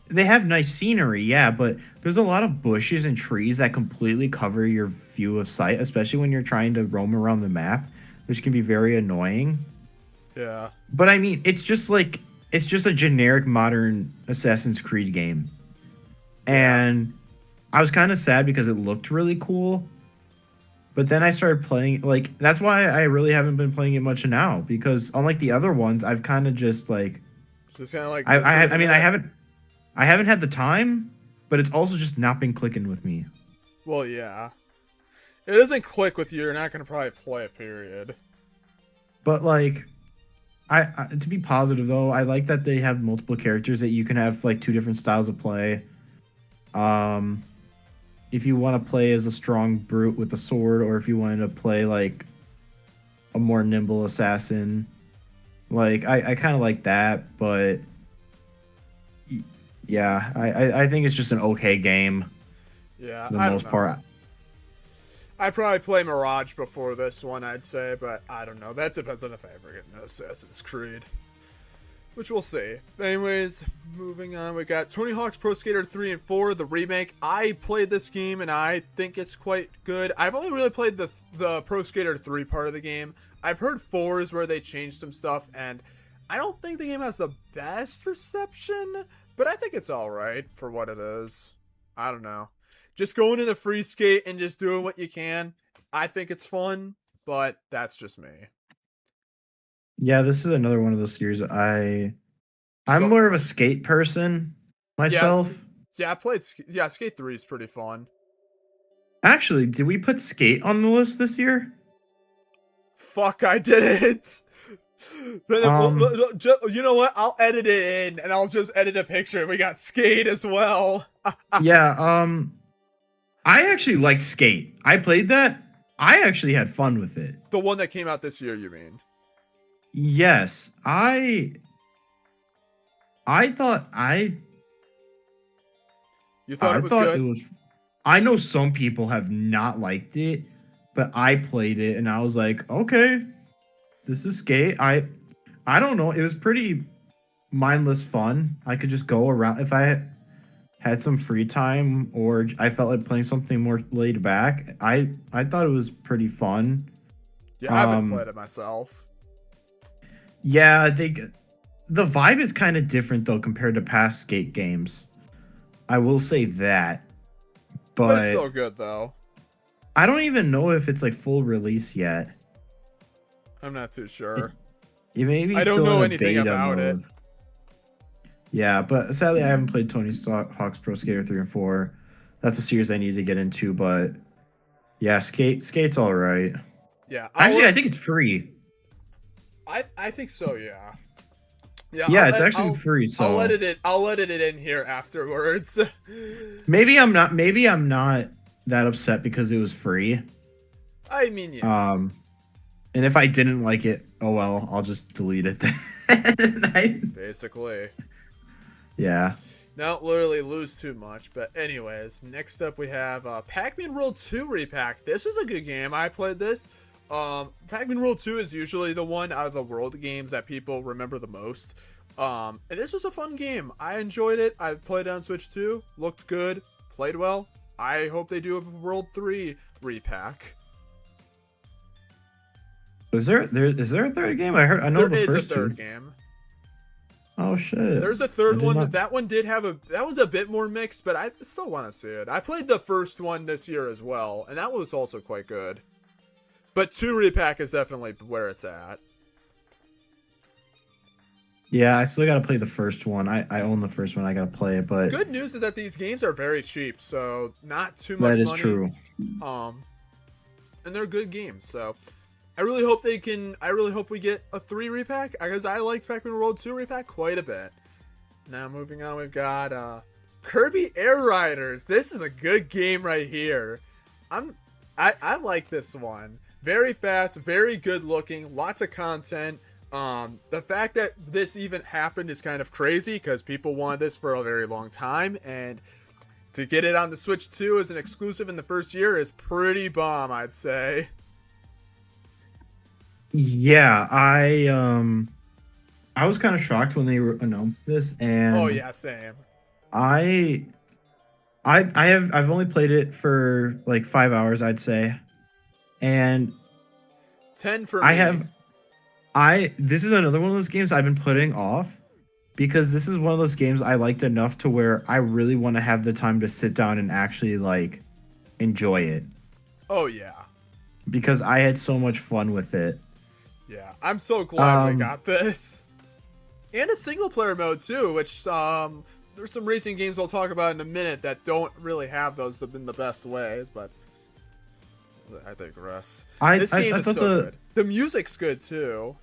they have nice scenery, yeah, but there's a lot of bushes and trees that completely cover your view of sight, especially when you're trying to roam around the map, which can be very annoying. Yeah. But I mean, it's just a generic modern Assassin's Creed game. And I was kind of sad because it looked really cool. But then I started playing, like, that's why I really haven't been playing it much now, because unlike the other ones, I've kind of just like Just kind of like I mean, I haven't had the time, but it's also just not been clicking with me. Well, yeah. It doesn't click with you, you're not gonna probably play it, period. But like I to be positive though, I like that they have multiple characters that you can have like two different styles of play. If you want to play as a strong brute with a sword, or if you wanted to play like a more nimble assassin, like I kind of like that, but yeah, I think it's just an okay game Yeah, for the I most don't know. part. I'd probably play Mirage before this one, I'd say, but I don't know. That depends on if I ever get into Assassin's Creed. Which we'll see. Anyways, moving on, we got Tony Hawk's Pro Skater 3 and 4, the remake. I played this game and I think it's quite good. I've only really played the Pro Skater 3 part of the game. I've heard 4 is where they changed some stuff, and I don't think the game has the best reception, but I think it's alright for what it is. I don't know. Just going to the free skate and just doing what you can. I think it's fun, but that's just me. Yeah, this is another one of those series. I'm So- more of a skate person myself. Yeah, I played. Yeah, Skate 3 is pretty fun. Actually, did we put skate on the list this year? Fuck, I did it. You know what? I'll edit it in, and I'll just edit a picture. We got Skate as well. Yeah, I actually liked Skate. I played that. I actually had fun with it. The one that came out this year, you mean? Yes, I thought You thought it was thought good? it was. I know some people have not liked it, but I played it and I was like, okay, this is Skate. I don't know. It was pretty mindless fun. I could just go around if I had some free time or I felt like playing something more laid back. I thought it was pretty fun. Yeah, I haven't played it myself. Yeah, I think the vibe is kind of different though compared to past Skate games. I will say that. But it's But still good, though. I don't even know if it's like full release yet. I'm not too sure. It may be I don't still know in a anything beta about it. mode. Yeah, but sadly I haven't played Tony Hawk's Pro Skater 3 and 4. That's a series I need to get into, but yeah, Skate's all right. Yeah. Actually, I think it's free. I think so, yeah. Yeah, it's actually free, so I'll edit it in here afterwards. maybe I'm not that upset because it was free. I mean, yeah. And if I didn't like it, oh well, I'll just delete it then. Basically. Yeah. Not literally lose too much, but anyways, next up we have Pac-Man World 2 repack. This is a good game. I played this. Pac-Man World 2 is usually the one out of the World games that people remember the most. And this was a fun game. I enjoyed it. I played it on Switch too. Looked good. Played well. I hope they do a World 3 repack. Is there a third game? I know There the is a first third two. game. Oh shit. There's a I third did one. not- That one did have that was a bit more mixed, but I still want to see it. I played the first one this year as well, and that was also quite good. But 2 repack is definitely where it's at. Yeah, I still gotta play the first one. I own the first one. I gotta play it, but Good news is that these games are very cheap, so not too much that is money. true. And they're good games, so I really hope we get a 3 repack, because I like Pac-Man World 2 repack quite a bit. Now moving on, we've got Kirby Air Riders. This is a good game right here. I like this one. Very fast, very good looking, lots of content. The fact that this even happened is kind of crazy because people wanted this for a very long time, and to get it on the Switch 2 as an exclusive in the first year is pretty bomb, I'd say. Yeah, I was kind of shocked when they announced this, and Oh yeah, same. I've only played it for like 5 hours, I'd say, and 10 for me. This is another one of those games I've been putting off because this is one of those games I liked enough to where I really want to have the time to sit down and actually like enjoy it. Oh yeah. Because I had so much fun with it. Yeah, I'm so glad we got this. And a single player mode too, which there's some racing games I'll talk about in a minute that don't really have those in the best ways, but I digress. This game is so good. The music's good too.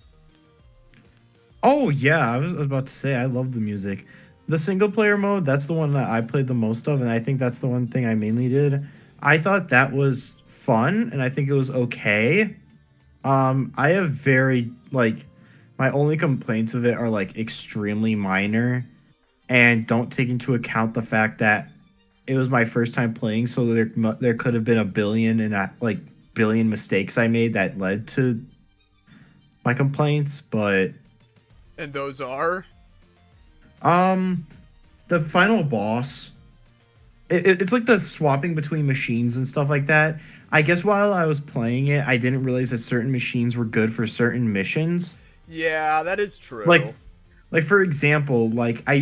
Oh yeah, I was about to say I love the music. The single player mode, that's the one that I played the most of, and I think that's the one thing I mainly did. I thought that was fun, and I think it was okay. I have very like my only complaints of it are like extremely minor and don't take into account the fact that it was my first time playing, so there could have been a billion mistakes I made that led to my complaints, but And those are the final boss, it's like the swapping between machines and stuff like that. I guess while I was playing it, I didn't realize that certain machines were good for certain missions. Yeah, that is true. Like for example, like I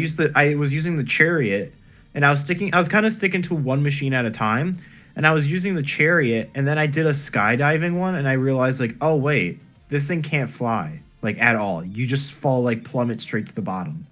was using the chariot, and I was kind of sticking to one machine at a time, and I was using the chariot, and then I did a skydiving one, and I realized like, oh wait, this thing can't fly like at all. You just fall like plummet straight to the bottom.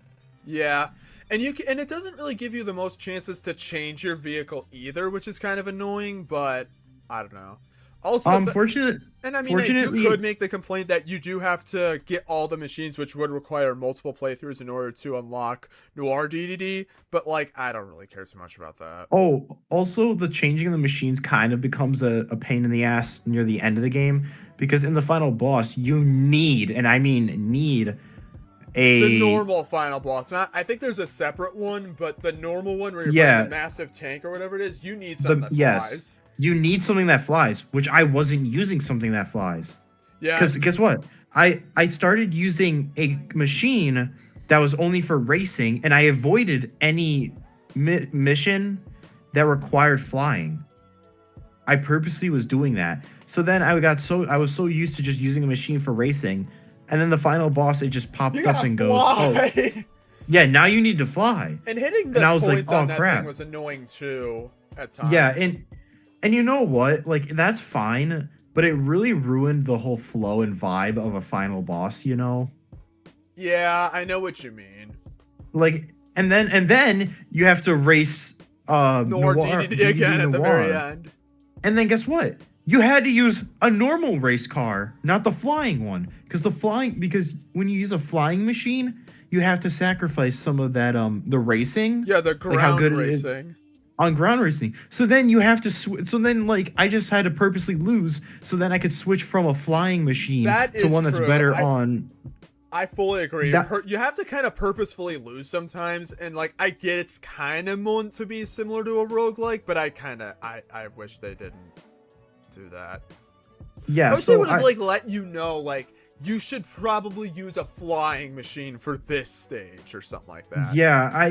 Yeah. And it doesn't really give you the most chances to change your vehicle either, which is kind of annoying, but I don't know. Also, fortunately, you could make the complaint that you do have to get all the machines, which would require multiple playthroughs in order to unlock Noir DDD, but like, I don't really care too much about that. Oh, also the changing of the machines kind of becomes a pain in the ass near the end of the game, because in the final boss, you need, and I mean need, the normal final boss. I think there's a separate one, but the normal one where you're fighting the massive tank or whatever it is, you need something that flies. You need something that flies, which I wasn't using something that flies. Yeah. Because guess what? I started using a machine that was only for racing, and I avoided any mission that required flying. I purposely was doing that. So then I was so used to just using a machine for racing, and then the final boss, it just popped up and goes, oh, yeah, now you need to fly. And hitting the points on that thing was annoying too at times. Yeah, and you know what? Like, that's fine, but it really ruined the whole flow and vibe of a final boss, you know? Yeah, I know what you mean. Like, and then you have to race Noir DDD again at the very end. And then guess what? You had to use a normal race car, not the flying one. Because when you use a flying machine, you have to sacrifice some of that the racing. Yeah, the ground how good racing. On ground racing. So then you have to so then like I just had to purposely lose so then I could switch from a flying machine to one that's better on. I fully agree. You have to kind of purposefully lose sometimes, and like I get it's kind of meant to be similar to a roguelike, but I wish they didn't do that. Yeah, I wish they would have like let you know like you should probably use a flying machine for this stage or something like that. Yeah,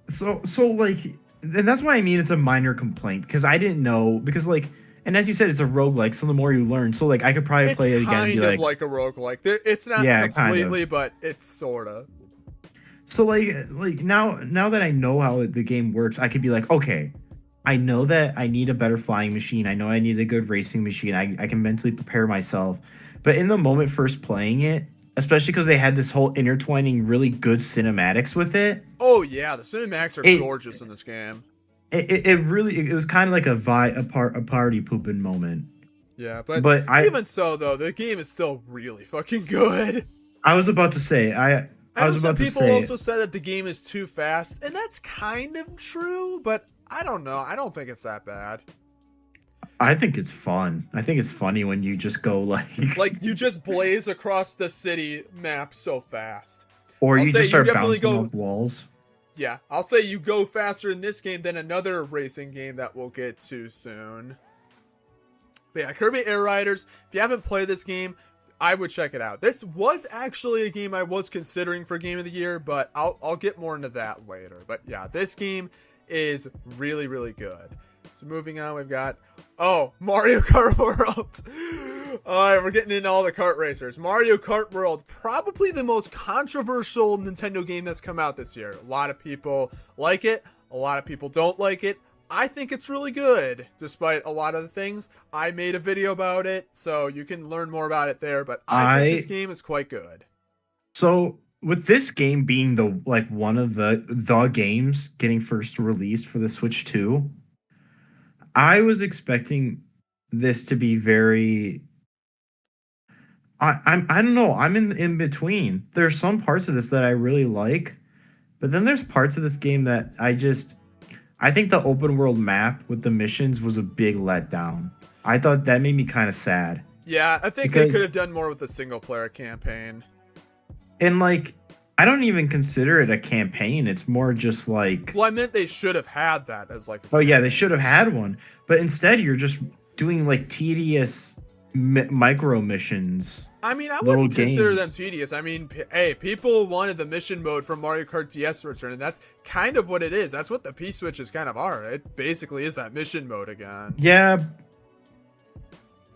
so like. And that's why I mean it's a minor complaint, because I didn't know, because like, and as you said, it's a roguelike, so the more you learn, so like I could probably play it again and be like a roguelike. It's not completely, but it's sorta. So like now that I know how the game works, I could be like, okay, I know that I need a better flying machine. I know I need a good racing machine. I can mentally prepare myself. But in the moment first playing it, especially because they had this whole intertwining really good cinematics with it. Oh yeah, the cinematics are gorgeous in this game. It was kind of like a party pooping moment. Yeah, but even so though, the game is still really fucking good. I was about to say I I know was some about to people say, also said that the game is too fast, and that's kind of true, but I don't know. I don't think it's that bad. I think it's fun. I think it's funny when you just go Like, you just blaze across the city map so fast. or I'll you say just you start definitely bouncing go. off walls. Yeah, I'll say you go faster in this game than another racing game that we'll get to soon. But yeah, Kirby Air Riders, if you haven't played this game, I would check it out. This was actually a game I was considering for Game of the Year, but I'll get more into that later. But yeah, this game is really, really good. So moving on, we've got, Mario Kart World. Alright, we're getting into all the kart racers. Mario Kart World, probably the most controversial Nintendo game that's come out this year. A lot of people like it, a lot of people don't like it. I think it's really good, despite a lot of the things. I made a video about it, so you can learn more about it there, but I think this game is quite good. So with this game being the like one of the games getting first released for the Switch 2, I was expecting this to be very I don't know, I'm in between. There's some parts of this that I really like, but then there's parts of this game that I think the open world map with the missions was a big letdown. I thought that made me kind of sad. Yeah, I think they could have done more with the single player campaign. And like, I don't even consider it a campaign. It's more just like. Well, I meant they should have had that as like. Oh yeah, they should have had one. But instead, you're just doing like tedious micro missions. I mean, I wouldn't consider them tedious. I mean, hey, people wanted the mission mode from Mario Kart DS to return, and that's kind of what it is. That's what the P-switches kind of are. It basically is that mission mode again. Yeah.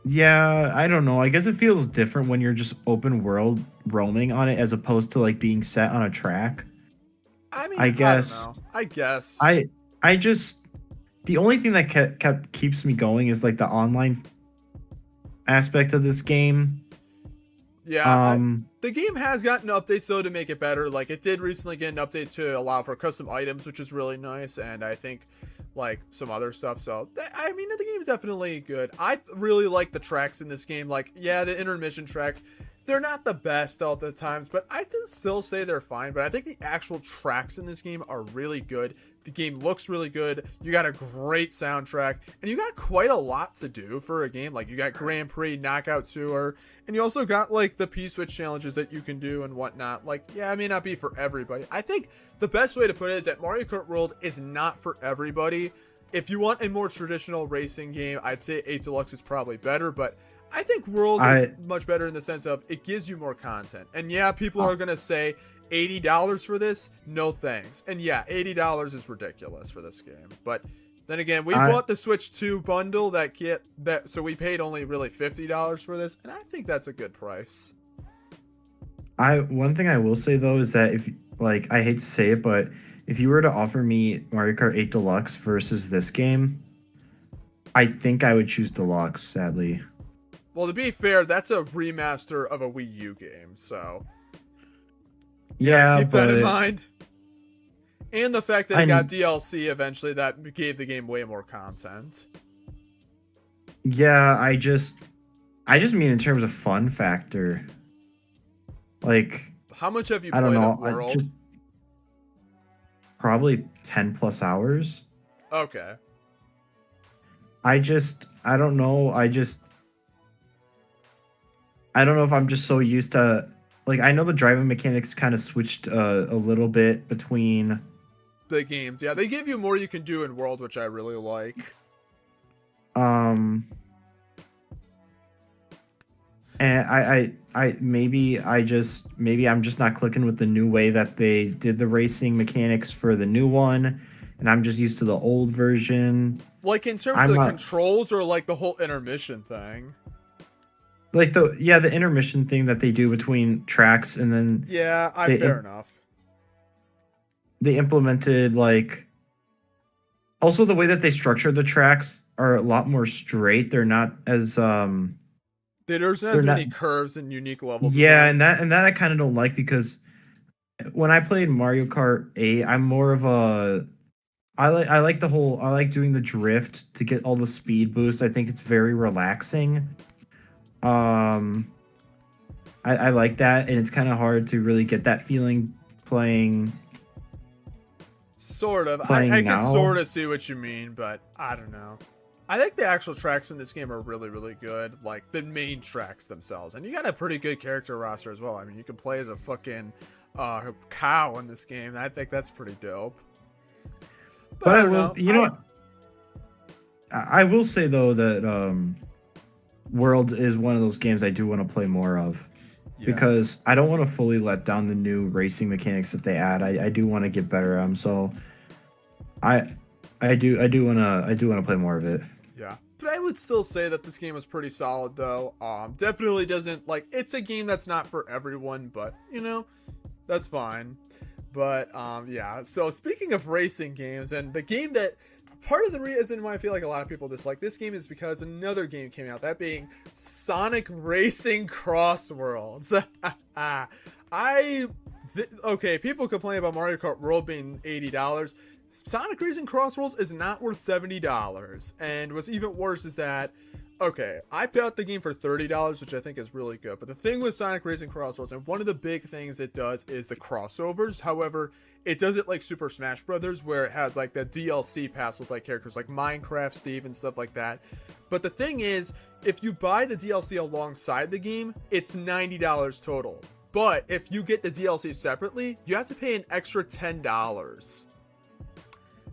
Yeah, I don't know. I guess it feels different when you're just open world roaming on it as opposed to like being set on a track. I mean, I guess. I guess. I just the only thing that keeps me going is like the online aspect of this game. Yeah, the game has gotten updates though to make it better. Like it did recently get an update to allow for custom items, which is really nice, and I think like some other stuff. So I mean, the game is definitely good. I really like the tracks in this game. Like, yeah, the intermission tracks, they're not the best all the times, but I can still say they're fine. But I think the actual tracks in this game are really good. The game looks really good. You got a great soundtrack, and you got quite a lot to do for a game. Like, you got Grand Prix, Knockout Tour, and you also got, like, the P-Switch challenges that you can do and whatnot. Like, yeah, it may not be for everybody. I think the best way to put it is that Mario Kart World is not for everybody. If you want a more traditional racing game, I'd say 8 Deluxe is probably better, but I think World is much better in the sense of it gives you more content. And yeah, people are going to say $80 for this? No thanks. And yeah, $80 is ridiculous for this game. But then again, we bought the Switch 2 bundle so we paid only really $50 for this, and I think that's a good price. One thing I will say though is that if like I hate to say it, but if you were to offer me Mario Kart 8 Deluxe versus this game, I think I would choose Deluxe, sadly. Well, to be fair, that's a remaster of a Wii U game, so yeah, keep that in mind. And the fact that it got DLC eventually, that gave the game way more content. Yeah, I just mean in terms of fun factor. Like, how much have you played? I don't know. World? Probably 10 plus hours. Okay. I don't know. I don't know if I'm just so used to, like, I know the driving mechanics kind of switched a little bit between the games. Yeah, they give you more you can do in World, which I really like. And maybe I'm just not clicking with the new way that they did the racing mechanics for the new one, and I'm just used to the old version. Like in terms of the controls or like the whole intermission thing? Like the intermission thing that they do between tracks, and then yeah, fair enough. They implemented like also the way that they structure the tracks are a lot more straight. They're not as there's not as many curves and unique levels. Yeah, and that I kind of don't like, because when I played Mario Kart 8, I'm more of a I like doing the drift to get all the speed boost. I think it's very relaxing. I I like that, and it's kind of hard to really get that feeling playing Sort of. I can now. sort of see what you mean, but I don't know. I think the actual tracks in this game are really, really good. Like, the main tracks themselves. And you got a pretty good character roster as well. I mean, you can play as a fucking cow in this game. And I think that's pretty dope. But I will, you know what? I will say, though, that World is one of those games I do want to play more of. Yeah. Because I don't want to fully let down the new racing mechanics that they add. I do want to get better at them. So I do want to play more of it. Yeah. But I would still say that this game is pretty solid, though. Definitely doesn't, like, it's a game that's not for everyone, but, you know, that's fine. But, yeah. So, speaking of racing games, and the game that, part of the reason why I feel like a lot of people dislike this game is because another game came out, that being Sonic Racing Cross Worlds. Okay, people complain about Mario Kart World being $80. Sonic Racing Cross Worlds is not worth $70. And what's even worse is that, okay, I bought the game for $30, which I think is really good. But the thing with Sonic Racing Cross Worlds, and one of the big things it does is the crossovers. However, it does it like Super Smash Brothers, where it has like the DLC pass with like characters like Minecraft Steve and stuff like that. But the thing is, if you buy the DLC alongside the game, it's $90 total. But if you get the DLC separately, you have to pay an extra $10.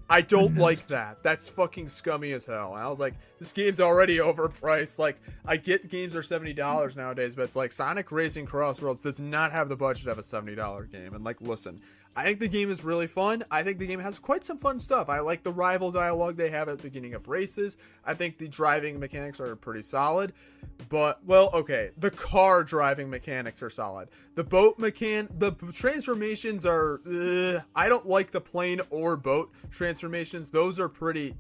I don't like that. That's fucking scummy as hell. And I was like, this game's already overpriced. Like, I get games are $70 nowadays, but it's like Sonic Racing Cross Worlds does not have the budget of a $70 game. And like, listen, I think the game is really fun. I think the game has quite some fun stuff. I like the rival dialogue they have at the beginning of races. I think the driving mechanics are pretty solid. But, well, okay, the car driving mechanics are solid. The boat the transformations are, I don't like the plane or boat transformations. Those are pretty,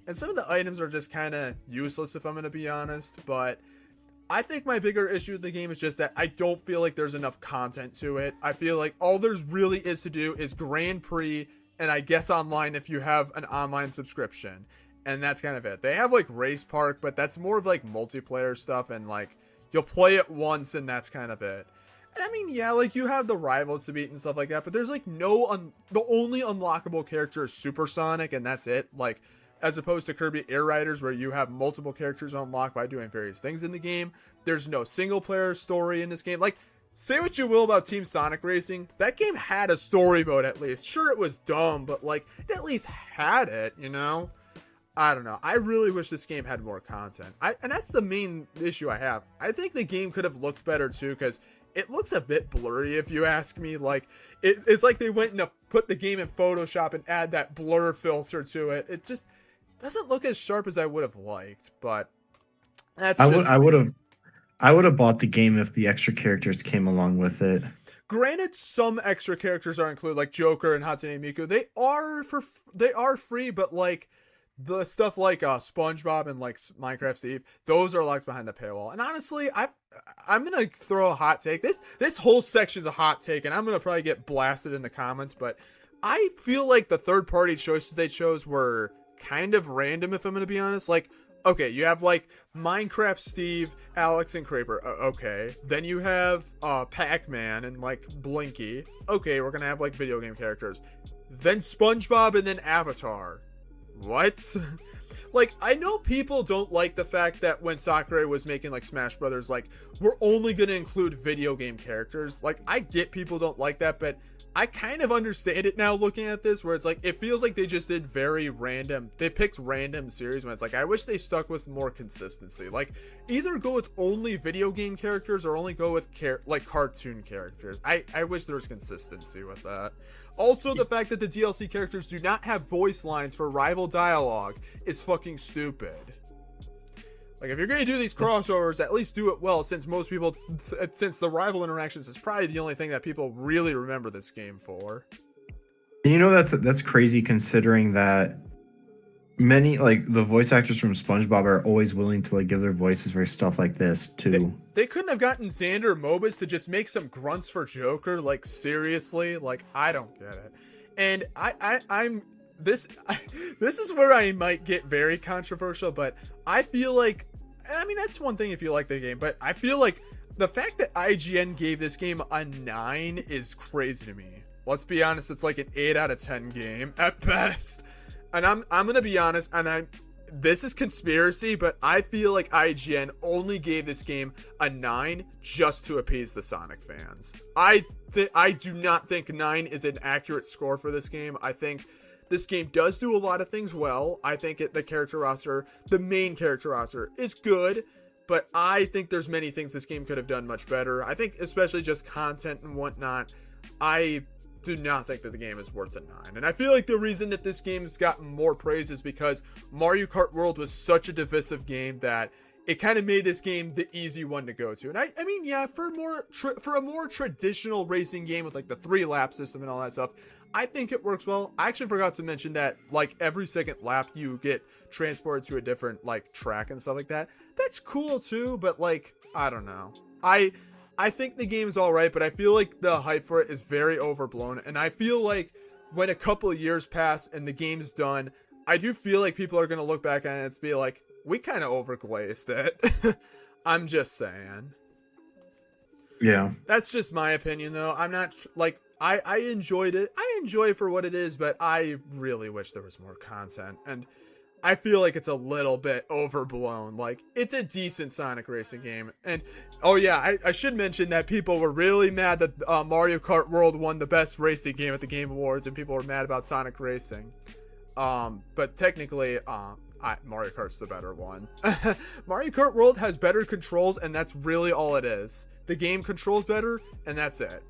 And some of the items are just kind of useless, if I'm going to be honest. But I think my bigger issue with the game is just that I don't feel like there's enough content to it. I feel like all there's really is to do is Grand Prix, and I guess online if you have an online subscription. And that's kind of it. They have like Race Park, but that's more of like multiplayer stuff, and like you'll play it once and that's kind of it. And I mean, yeah, like you have the rivals to beat and stuff like that, but there's like the only unlockable character is Super Sonic, and that's it. Like, as opposed to Kirby Air Riders, where you have multiple characters unlocked by doing various things in the game. There's no single player story in this game. Like, say what you will about Team Sonic Racing, that game had a story mode at least. Sure, it was dumb, but like, it at least had it, you know? I don't know. I really wish this game had more content. And that's the main issue I have. I think the game could have looked better too, because it looks a bit blurry if you ask me. Like, it's like they went and put the game in Photoshop and add that blur filter to it. It just doesn't look as sharp as I would have liked, but that's I would have bought the game if the extra characters came along with it. Granted, some extra characters are included, like Joker and Hatsune Miku. They are free, but like the stuff like SpongeBob and like Minecraft Steve, those are locked behind the paywall. And honestly, I'm gonna throw a hot take. This whole section's a hot take, and I'm gonna probably get blasted in the comments, but I feel like the third-party choices they chose were kind of random, if I'm gonna be honest. Like, okay, you have like Minecraft Steve, Alex, and Kraper. Okay, then you have Pac-Man and like Blinky. Okay, we're gonna have like video game characters. Then SpongeBob and then Avatar. What? Like, I know people don't like the fact that when Sakurai was making like Smash Brothers, like, we're only gonna include video game characters. Like, I get people don't like that, but I kind of understand it now looking at this, where it's like, it feels like they just did very random. They picked random series when it's like, I wish they stuck with more consistency. Like, either go with only video game characters or only go with like cartoon characters. I wish there was consistency with that. Also, the fact that the DLC characters do not have voice lines for rival dialogue is fucking stupid. Like, if you're going to do these crossovers, at least do it well, since the rival interactions is probably the only thing that people really remember this game for. And you know, that's crazy, considering that many, like, the voice actors from SpongeBob are always willing to like give their voices for stuff like this too. They couldn't have gotten Xander Mobus to just make some grunts for Joker. Like, seriously, like, I don't get it. And this is where I might get very controversial, but I feel like, I mean, that's one thing if you like the game, but I feel like the fact that IGN gave this game a 9 is crazy to me. Let's be honest, it's like an 8 out of 10 game at best. And I'm gonna be honest, and this is conspiracy, but I feel like IGN only gave this game a 9 just to appease the Sonic fans. I do not think 9 is an accurate score for this game. I think this game does do a lot of things well. I think the main character roster is good, but I think there's many things this game could have done much better. I think especially just content and whatnot. I do not think that the game is worth a 9. And I feel like the reason that this game's gotten more praise is because Mario Kart World was such a divisive game that it kind of made this game the easy one to go to. And I mean, yeah, for a more traditional racing game with like the 3-lap system and all that stuff, I think it works well. I actually forgot to mention that like every second lap you get transported to a different like track and stuff like that. That's cool too, but like, I don't know. I think the game's alright, but I feel like the hype for it is very overblown. And I feel like when a couple of years pass and the game's done, I do feel like people are going to look back at it and be like, we kind of overglazed it. I'm just saying. Yeah. That's just my opinion, though. I'm not like, I enjoyed it. I enjoy it for what it is, but I really wish there was more content. And I feel like it's a little bit overblown. Like, it's a decent Sonic racing game. And, oh yeah, I should mention that people were really mad that Mario Kart World won the best racing game at the Game Awards, and people were mad about Sonic Racing. But technically, Mario Kart's the better one. Mario Kart World has better controls, and that's really all it is. The game controls better, and that's it.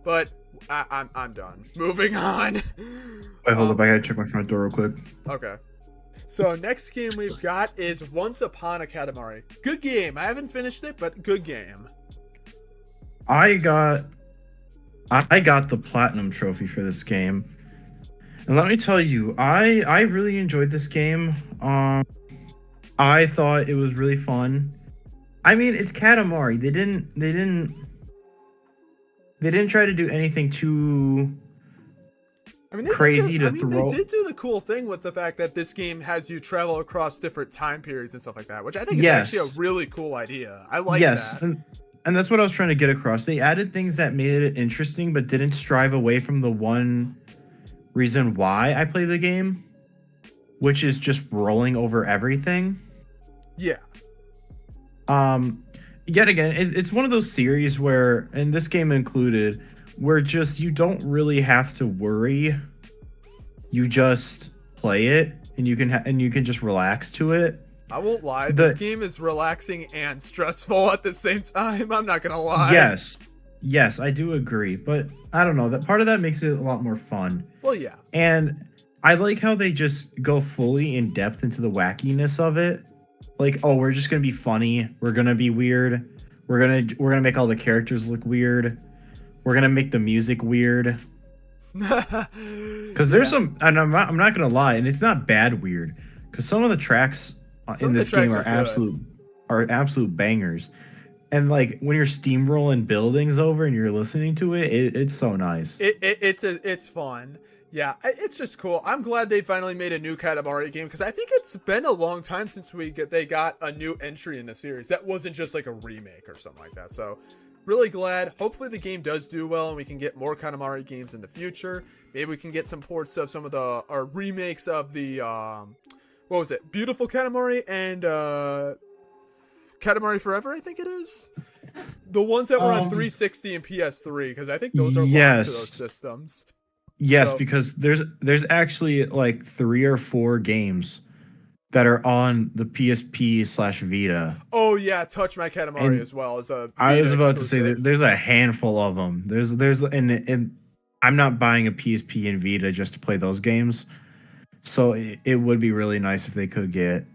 But I'm done. Moving on. Wait, hold up. I gotta check my front door real quick. Okay. So next game we've got is Once Upon a Katamari. Good game. I haven't finished it, but good game. I got the platinum trophy for this game. And let me tell you, I really enjoyed this game. I thought it was really fun. I mean, it's Katamari. They didn't try to do anything too crazy to throw. They did do the cool thing with the fact that this game has you travel across different time periods and stuff like that, which I think is actually a really cool idea. I like that. And that's what I was trying to get across. They added things that made it interesting, but didn't strive away from the one reason why I play the game, which is just rolling over everything. Yeah. Yet again, it's one of those series where, and this game included, where just you don't really have to worry. You just play it, and you can just relax to it. I won't lie. This game is relaxing and stressful at the same time. I'm not gonna lie. Yes, I do agree. But I don't know. That part of that makes it a lot more fun. Well, yeah. And I like how they just go fully in depth into the wackiness of it. Like, oh, we're just gonna be funny. We're gonna be weird. We're gonna make all the characters look weird. We're gonna make the music weird. Because there's some, and I'm not gonna lie, and it's not bad weird. Because some of the tracks in this game are absolute bangers. And like when you're steamrolling buildings over and you're listening to it, it's so nice. It's fun. Yeah, it's just cool. I'm glad they finally made a new Katamari game, because I think it's been a long time since they got a new entry in the series that wasn't just like a remake or something like that. So really glad. Hopefully the game does do well and we can get more Katamari games in the future. Maybe we can get some ports of some of the remakes of the what was it? Beautiful Katamari and Katamari Forever, I think it is. The ones that were on 360 and PS3, because I think those are locked to those systems. Yes, because there's actually like 3 or 4 games that are on the PSP/Vita. Oh yeah, Touch My Katamari as well as a Vita I was about exclusive. to say there's a handful of them. And I'm not buying a PSP and Vita just to play those games. So it would be really nice if they could get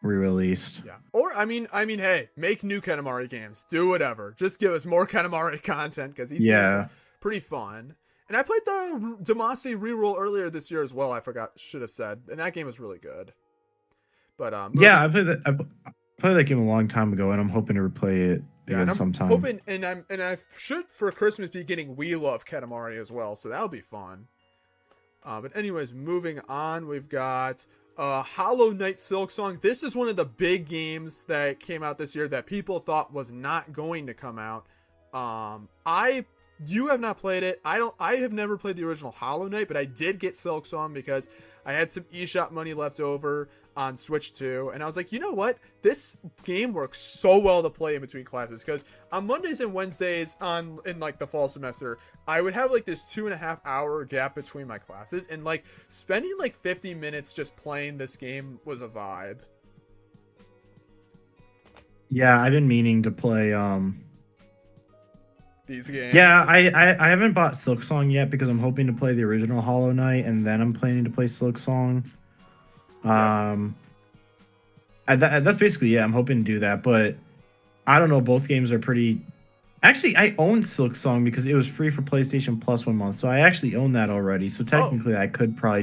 re-released. Yeah. Or I mean, hey, make new Katamari games. Do whatever. Just give us more Katamari content, because these games are pretty fun. And I played the Damacy reroll earlier this year as well. Should have said, and that game was really good. But yeah, I played that game a long time ago, and I'm hoping to replay it again sometime. Hoping, and I should for Christmas be getting We Love Katamari as well, so that'll be fun. But anyways, moving on, we've got Hollow Knight Silksong. This is one of the big games that came out this year that people thought was not going to come out. I You have not played it. I have never played the original Hollow Knight, but I did get Silksong because I had some eShop money left over on Switch 2, and I was like, you know what? This game works so well to play in between classes, because on Mondays and Wednesdays in like the fall semester, I would have like this 2.5 hour gap between my classes, and like spending like 50 minutes just playing this game was a vibe. Yeah, I've been meaning to play. These games. Yeah, I haven't bought Silksong yet because I'm hoping to play the original Hollow Knight, and then I'm planning to play Silksong. That's basically, yeah, I'm hoping to do that, but I don't know. Both games are pretty. Actually, I own Silksong because it was free for PlayStation Plus 1 month, so I actually own that already. So technically, I probably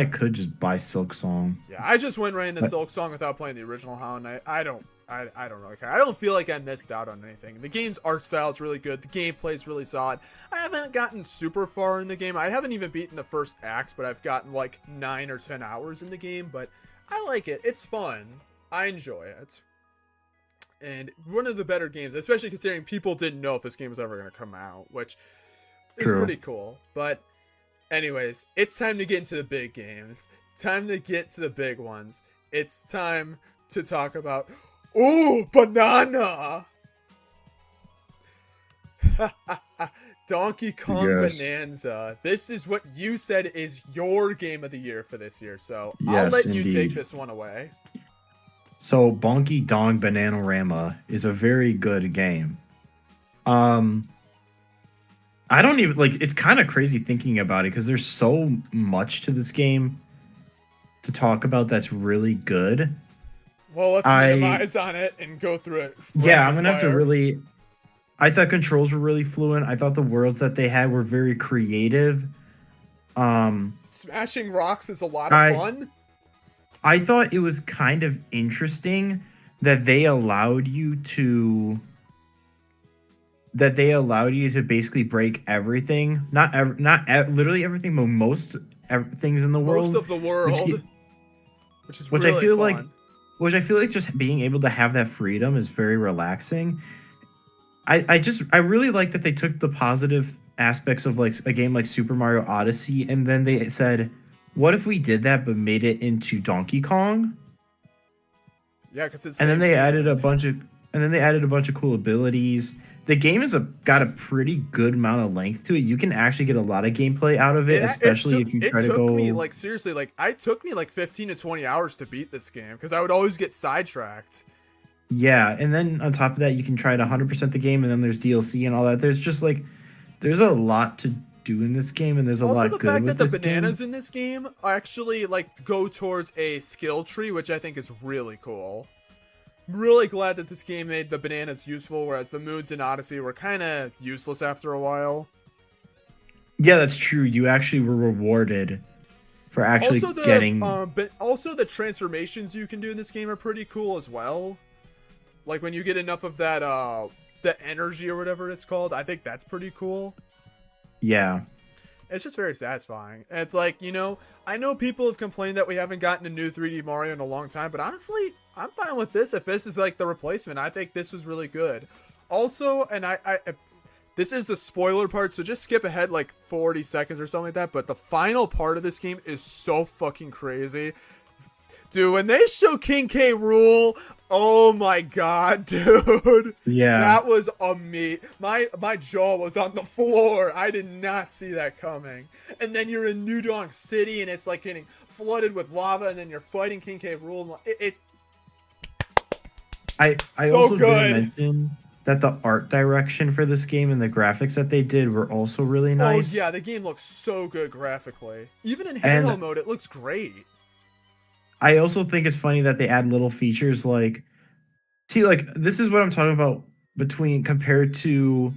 could just buy Silksong. Yeah, I just went right into Silksong without playing the original Hollow Knight. I don't really care. I don't feel like I missed out on anything. The game's art style is really good. The gameplay is really solid. I haven't gotten super far in the game. I haven't even beaten the first act, but I've gotten like 9 or 10 hours in the game. But I like it. It's fun. I enjoy it. And one of the better games, especially considering people didn't know if this game was ever going to come out, which is pretty cool. But anyways, it's time to get into the big games. Time to get to the big ones. It's time to talk about... Ooh, banana! Donkey Kong Bonanza. This is what you said is your game of the year for this year, so I'll let you take this one away. So, Bonky Dong Bananarama is a very good game. I don't even, like, it's kind of crazy thinking about it because there's so much to this game to talk about that's really good. Well, let's minimize on it and go through it. Yeah, I'm going to have to really... I thought controls were really fluent. I thought the worlds that they had were very creative. Smashing rocks is a lot of fun. I thought it was kind of interesting that they allowed you to basically break everything. Not literally everything, but most things in the world. Most of the world. Which I feel like just being able to have that freedom is very relaxing. I really like that they took the positive aspects of like a game like Super Mario Odyssey, and then they said, what if we did that but made it into Donkey Kong? Yeah, because it's... And then they added a bunch of cool abilities. The game got a pretty good amount of length to it. You can actually get a lot of gameplay out of it, especially if you try to go... It took me like 15 to 20 hours to beat this game because I would always get sidetracked. Yeah, and then on top of that, you can try to 100% the game, and then there's DLC and all that. There's a lot to do in this game, and there's a lot good with this game. Also, the fact that the bananas in this game actually like go towards a skill tree, which I think is really cool. I'm really glad that this game made the bananas useful, whereas the moons in Odyssey were kind of useless after a while. Yeah, that's true. You actually were rewarded for actually getting... But also, the transformations you can do in this game are pretty cool as well. Like, when you get enough of that, the energy or whatever it's called, I think that's pretty cool. Yeah. It's just very satisfying. And it's like, I know people have complained that we haven't gotten a new 3D Mario in a long time, but honestly, I'm fine with this. If this is like the replacement, I think this was really good. Also, and this is the spoiler part, so just skip ahead like 40 seconds or something like that, but the final part of this game is so fucking crazy. Dude, when they show King K. Rool, oh my god, dude. Yeah. That was my jaw was on the floor. I did not see that coming. And then you're in New Donk City, and it's like getting flooded with lava, and then you're fighting King K. Rool. I also didn't mention that the art direction for this game and the graphics that they did were also really nice. Oh yeah, the game looks so good graphically. Even in handheld mode, it looks great. I also think it's funny that they add little features like... See, like, this is what I'm talking about compared to,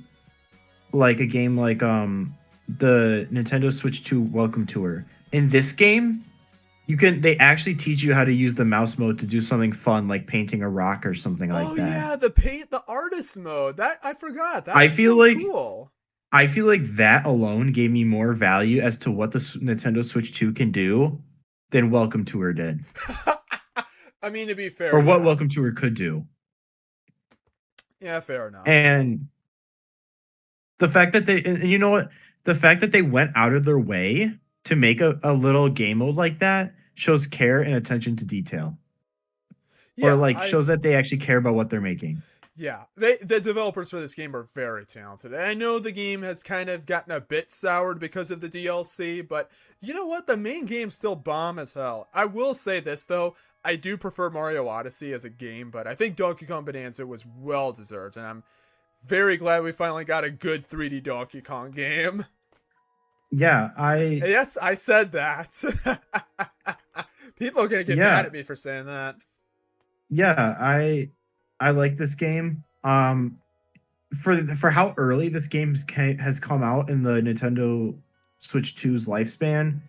like, a game like the Nintendo Switch 2 Welcome Tour. In this game, they actually teach you how to use the mouse mode to do something fun, like painting a rock or something like that. Oh yeah, the artist mode. That I forgot. That's cool. I feel like that alone gave me more value as to what the Nintendo Switch 2 can do than Welcome Tour did, I mean, to be fair, or what yeah. Welcome Tour could do. Yeah, fair enough. And the fact that and you know what? The fact that they went out of their way to make a little game mode like that shows care and attention to detail. Or Yeah, like shows that they actually care about what they're making. Yeah, the developers for this game are very talented. And I know the game has kind of gotten a bit soured because of the DLC, but you know what? The main game's still bomb as hell. I will say this though, I do prefer Mario Odyssey as a game, but I think Donkey Kong Bonanza was well deserved, and I'm very glad we finally got a good 3D Donkey Kong game. Yeah, Yes, I said that. People are gonna get mad at me for saying that. Yeah, I like this game. For how early this game has come out in the Nintendo Switch 2's lifespan,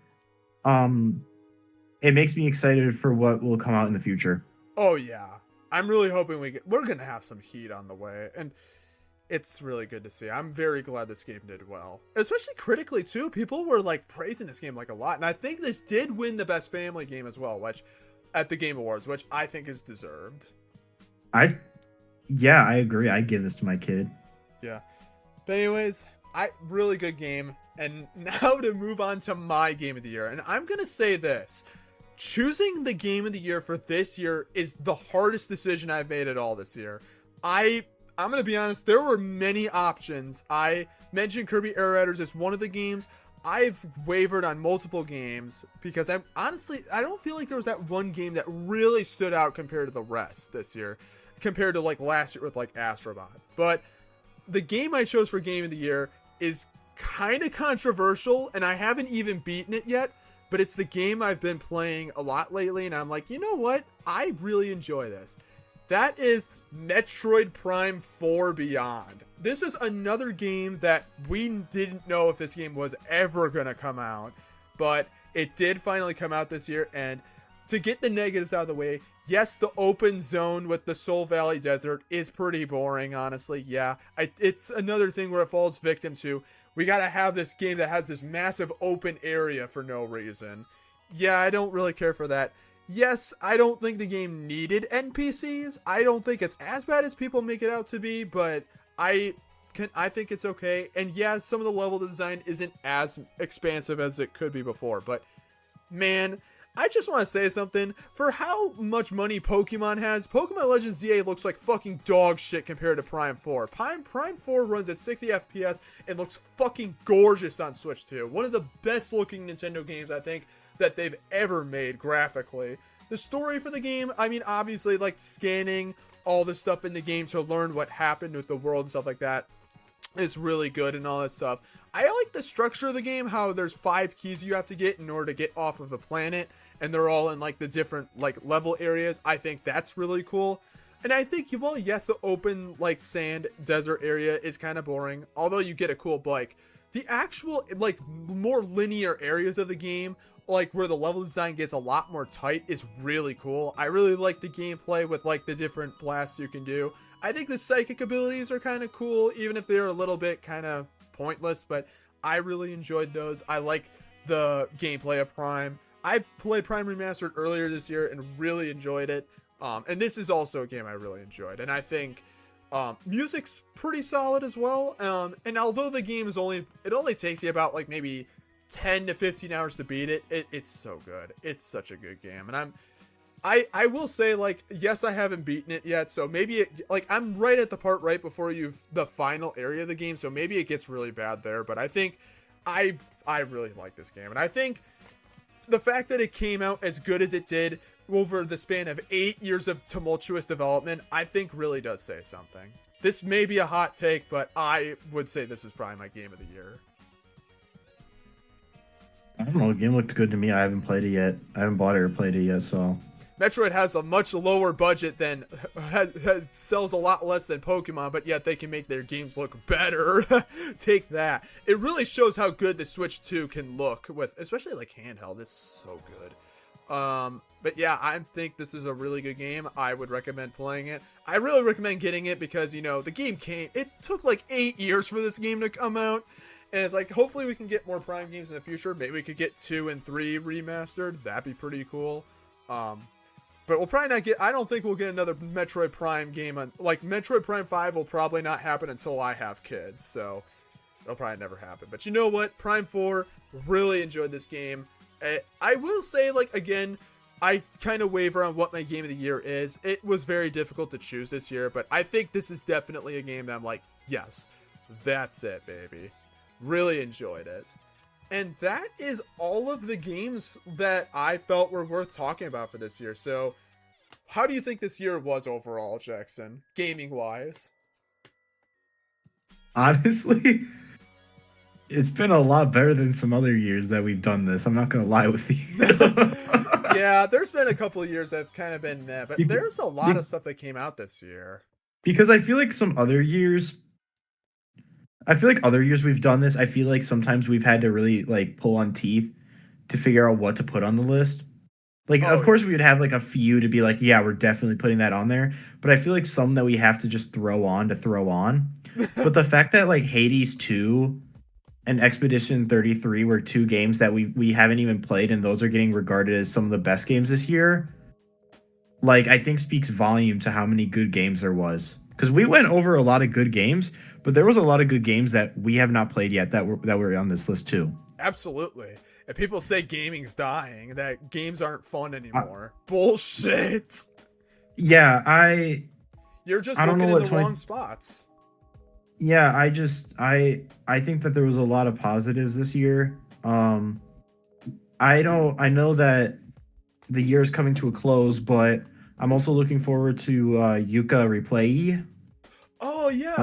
it makes me excited for what will come out in the future. Oh yeah, I'm really hoping we're gonna have some heat on the way, and it's really good to see. I'm very glad this game did well, especially critically too. People were like praising this game like a lot, and I think this did win the best family game as well, which at the Game Awards, which I think is deserved. I agree. I give this to my kid. Yeah. But anyways, really good game. And now to move on to my game of the year. And I'm going to say this. Choosing the game of the year for this year is the hardest decision I've made at all this year. I'm going to be honest, there were many options. I mentioned Kirby Air Raiders as one of the games. I've wavered on multiple games because I don't feel like there was that one game that really stood out compared to the rest this year, compared to like last year with like Astrobot. But the game I chose for game of the year is kind of controversial, and I haven't even beaten it yet, but it's the game I've been playing a lot lately, and I'm like, you know what? I really enjoy this. That is Metroid Prime 4 Beyond. This is another game that we didn't know if this game was ever going to come out, but it did finally come out this year. And to get the negatives out of the way, yes, the open zone with the Soul Valley Desert is pretty boring, honestly. Yeah, it's another thing where it falls victim to, we got to have this game that has this massive open area for no reason. Yeah, I don't really care for that. Yes, I don't think the game needed NPCs. I don't think it's as bad as people make it out to be, but I think it's okay. And yeah, some of the level design isn't as expansive as it could be before, but man, I just want to say something. For how much money Pokemon has, Pokemon Legends ZA looks like fucking dog shit compared to Prime 4. Prime 4 runs at 60 FPS and looks fucking gorgeous on Switch 2. One of the best looking Nintendo games, I think, that they've ever made graphically. The story for the game, I mean, obviously, like scanning all the stuff in the game to learn what happened with the world and stuff like that is really good and all that stuff. I like the structure of the game, how there's 5 keys you have to get in order to get off of the planet, and they're all in like the different like level areas. I think that's really cool. And I think, well, yes, the open like sand desert area is kind of boring, although you get a cool bike. The actual like more linear areas of the game, like where the level design gets a lot more tight, is really cool. I really like the gameplay with like the different blasts you can do. I think the psychic abilities are kind of cool, even if they're a little bit kind of pointless, but I really enjoyed those. I like the gameplay of Prime. I played Prime Remastered earlier this year and really enjoyed it. And this is also a game I really enjoyed. And I think music's pretty solid as well. And although the game is only takes you about like maybe 10 to 15 hours to beat it, it's so good. It's such a good game. And I will say, like, yes, I haven't beaten it yet, so maybe I'm right at the part right before the final area of the game, so maybe it gets really bad there. But I think I really like this game, and I think the fact that it came out as good as it did over the span of 8 years of tumultuous development, I think really does say something. This may be a hot take, but I would say this is probably my game of the year. I don't know. The game looked good to me. I haven't played it yet. I haven't bought it or played it yet, so. Metroid has a much lower budget than sells a lot less than Pokemon, but yet they can make their games look better. Take that. It really shows how good the Switch 2 can look with, especially like handheld. It's so good. But yeah, I think this is a really good game. I would recommend playing it. I really recommend getting it because, you know, the game it took like 8 years for this game to come out. And it's like, hopefully we can get more Prime games in the future. Maybe we could get 2 and 3 remastered. That'd be pretty cool. But we'll probably not get, I don't think we'll get another Metroid Prime game like Metroid Prime 5 will probably not happen until I have kids. So it'll probably never happen. But you know what? Prime 4, really enjoyed this game. I will say, like, again, I kind of waver on what my game of the year is. It was very difficult to choose this year, but I think this is definitely a game that I'm like, yes, that's it, baby. Really enjoyed it. And that is all of the games that I felt were worth talking about for this year. So, how do you think this year was overall, Jackson, gaming-wise? Honestly, it's been a lot better than some other years that we've done this. I'm not going to lie with you. Yeah, there's been a couple of years that have kind of been meh, but there's a lot of stuff that came out this year. Because I feel like other years we've done this. I feel like sometimes we've had to really like pull on teeth to figure out what to put on the list. Like, of course, we would have like a few to be like, yeah, we're definitely putting that on there. But I feel like some that we have to just throw on. But the fact that like Hades 2 and Expedition 33 were 2 games that we haven't even played, and those are getting regarded as some of the best games this year, like, I think speaks volume to how many good games there was. Because we went over a lot of good games, but there was a lot of good games that we have not played yet that were on this list too. Absolutely. If people say gaming's dying, that games aren't fun anymore. Bullshit. Yeah, You're just I don't looking know in the wrong spots. Yeah, I think that there was a lot of positives this year. I know that the year is coming to a close, but I'm also looking forward to Yuka Replay. Oh yeah,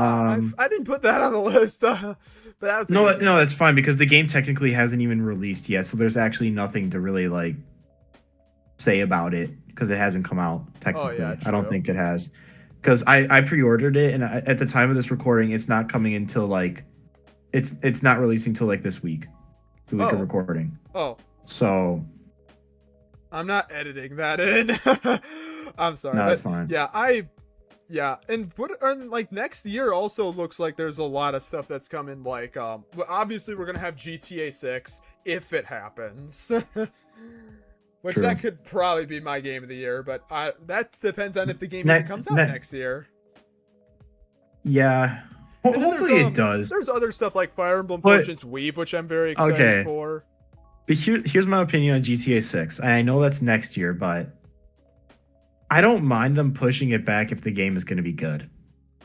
I didn't put that on the list. But that's no, that's fine because the game technically hasn't even released yet, so there's actually nothing to really like say about it because it hasn't come out technically. Oh, yeah, I don't think it has. Because I pre-ordered it, and at the time of this recording, it's not coming until like it's not releasing till like this week, the week of recording. Oh, so I'm not editing that in. I'm sorry. No, that's fine. And like next year also looks like there's a lot of stuff that's coming. Like obviously we're gonna have GTA 6 if it happens. Which True. That could probably be my game of the year, but that depends on if the game even comes out next year. Yeah. Well, hopefully it does. There's other stuff like Fire Emblem Fortune's Weave, which I'm very excited for. But here's my opinion on GTA 6. And I know that's next year, but I don't mind them pushing it back if the game is going to be good.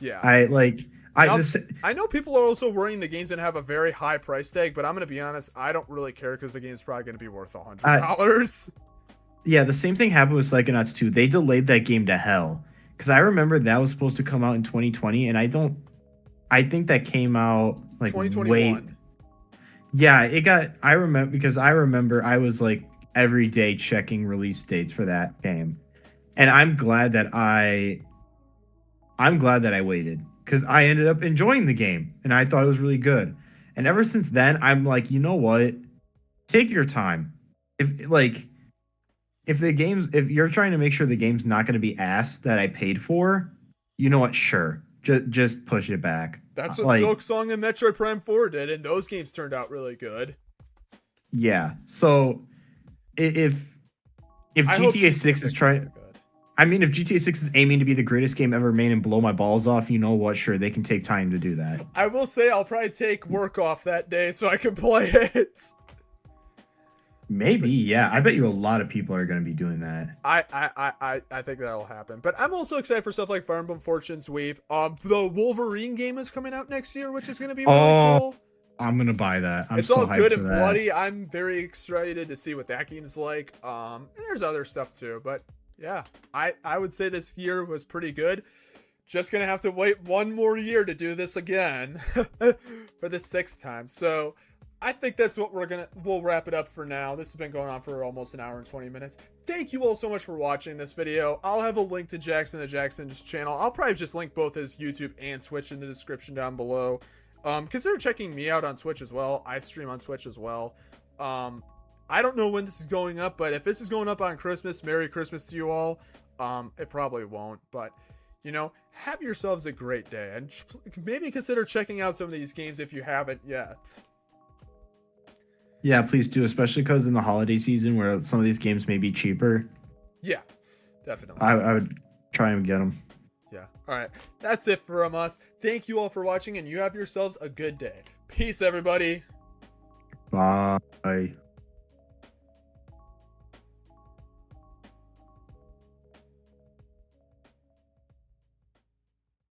Yeah. I know people are also worrying the game's going to have a very high price tag, but I'm going to be honest, I don't really care because the game's probably going to be worth $100. Yeah, the same thing happened with Psychonauts 2. They delayed that game to hell. Because I remember that was supposed to come out in 2020, and I think that came out like 2021. Yeah, I remember I was like every day checking release dates for that game. And I'm glad that I waited because I ended up enjoying the game and I thought it was really good. And ever since then, I'm like, you know what? Take your time. If you're trying to make sure the game's not going to be ass that I paid for, you know what? Sure. Just push it back. That's what Silksong and Metroid Prime 4 did, and those games turned out really good. Yeah. So if GTA 6 is trying, if GTA 6 is aiming to be the greatest game ever made and blow my balls off, you know what? Sure, they can take time to do that. I will say I'll probably take work off that day so I can play it. Maybe, yeah. I bet you a lot of people are going to be doing that. I think that'll happen. But I'm also excited for stuff like Fire Emblem Fortune's Weave. The Wolverine game is coming out next year, which is going to be really cool. I'm going to buy that. It's so all good and bloody. I'm very excited to see what that game's like. And there's other stuff too. But yeah, I would say this year was pretty good. Just going to have to wait one more year to do this again for the 6th time. So I think that's what we'll wrap it up for now. This has been going on for almost an hour and 20 minutes. Thank you all so much for watching this video. I'll have a link to JacksonTheJackson's channel. I'll probably just link both his YouTube and Twitch in the description down below. Consider checking me out on Twitch as well. I stream on Twitch as well. I don't know when this is going up, but if this is going up on Christmas, Merry Christmas to you all. It probably won't, but have yourselves a great day and maybe consider checking out some of these games if you haven't yet. Yeah, please do, especially because in the holiday season where some of these games may be cheaper, Yeah, definitely. I would try and get them. Yeah. All right. That's it from us. Thank you all for watching, and you have yourselves a good day. Peace, everybody. Bye.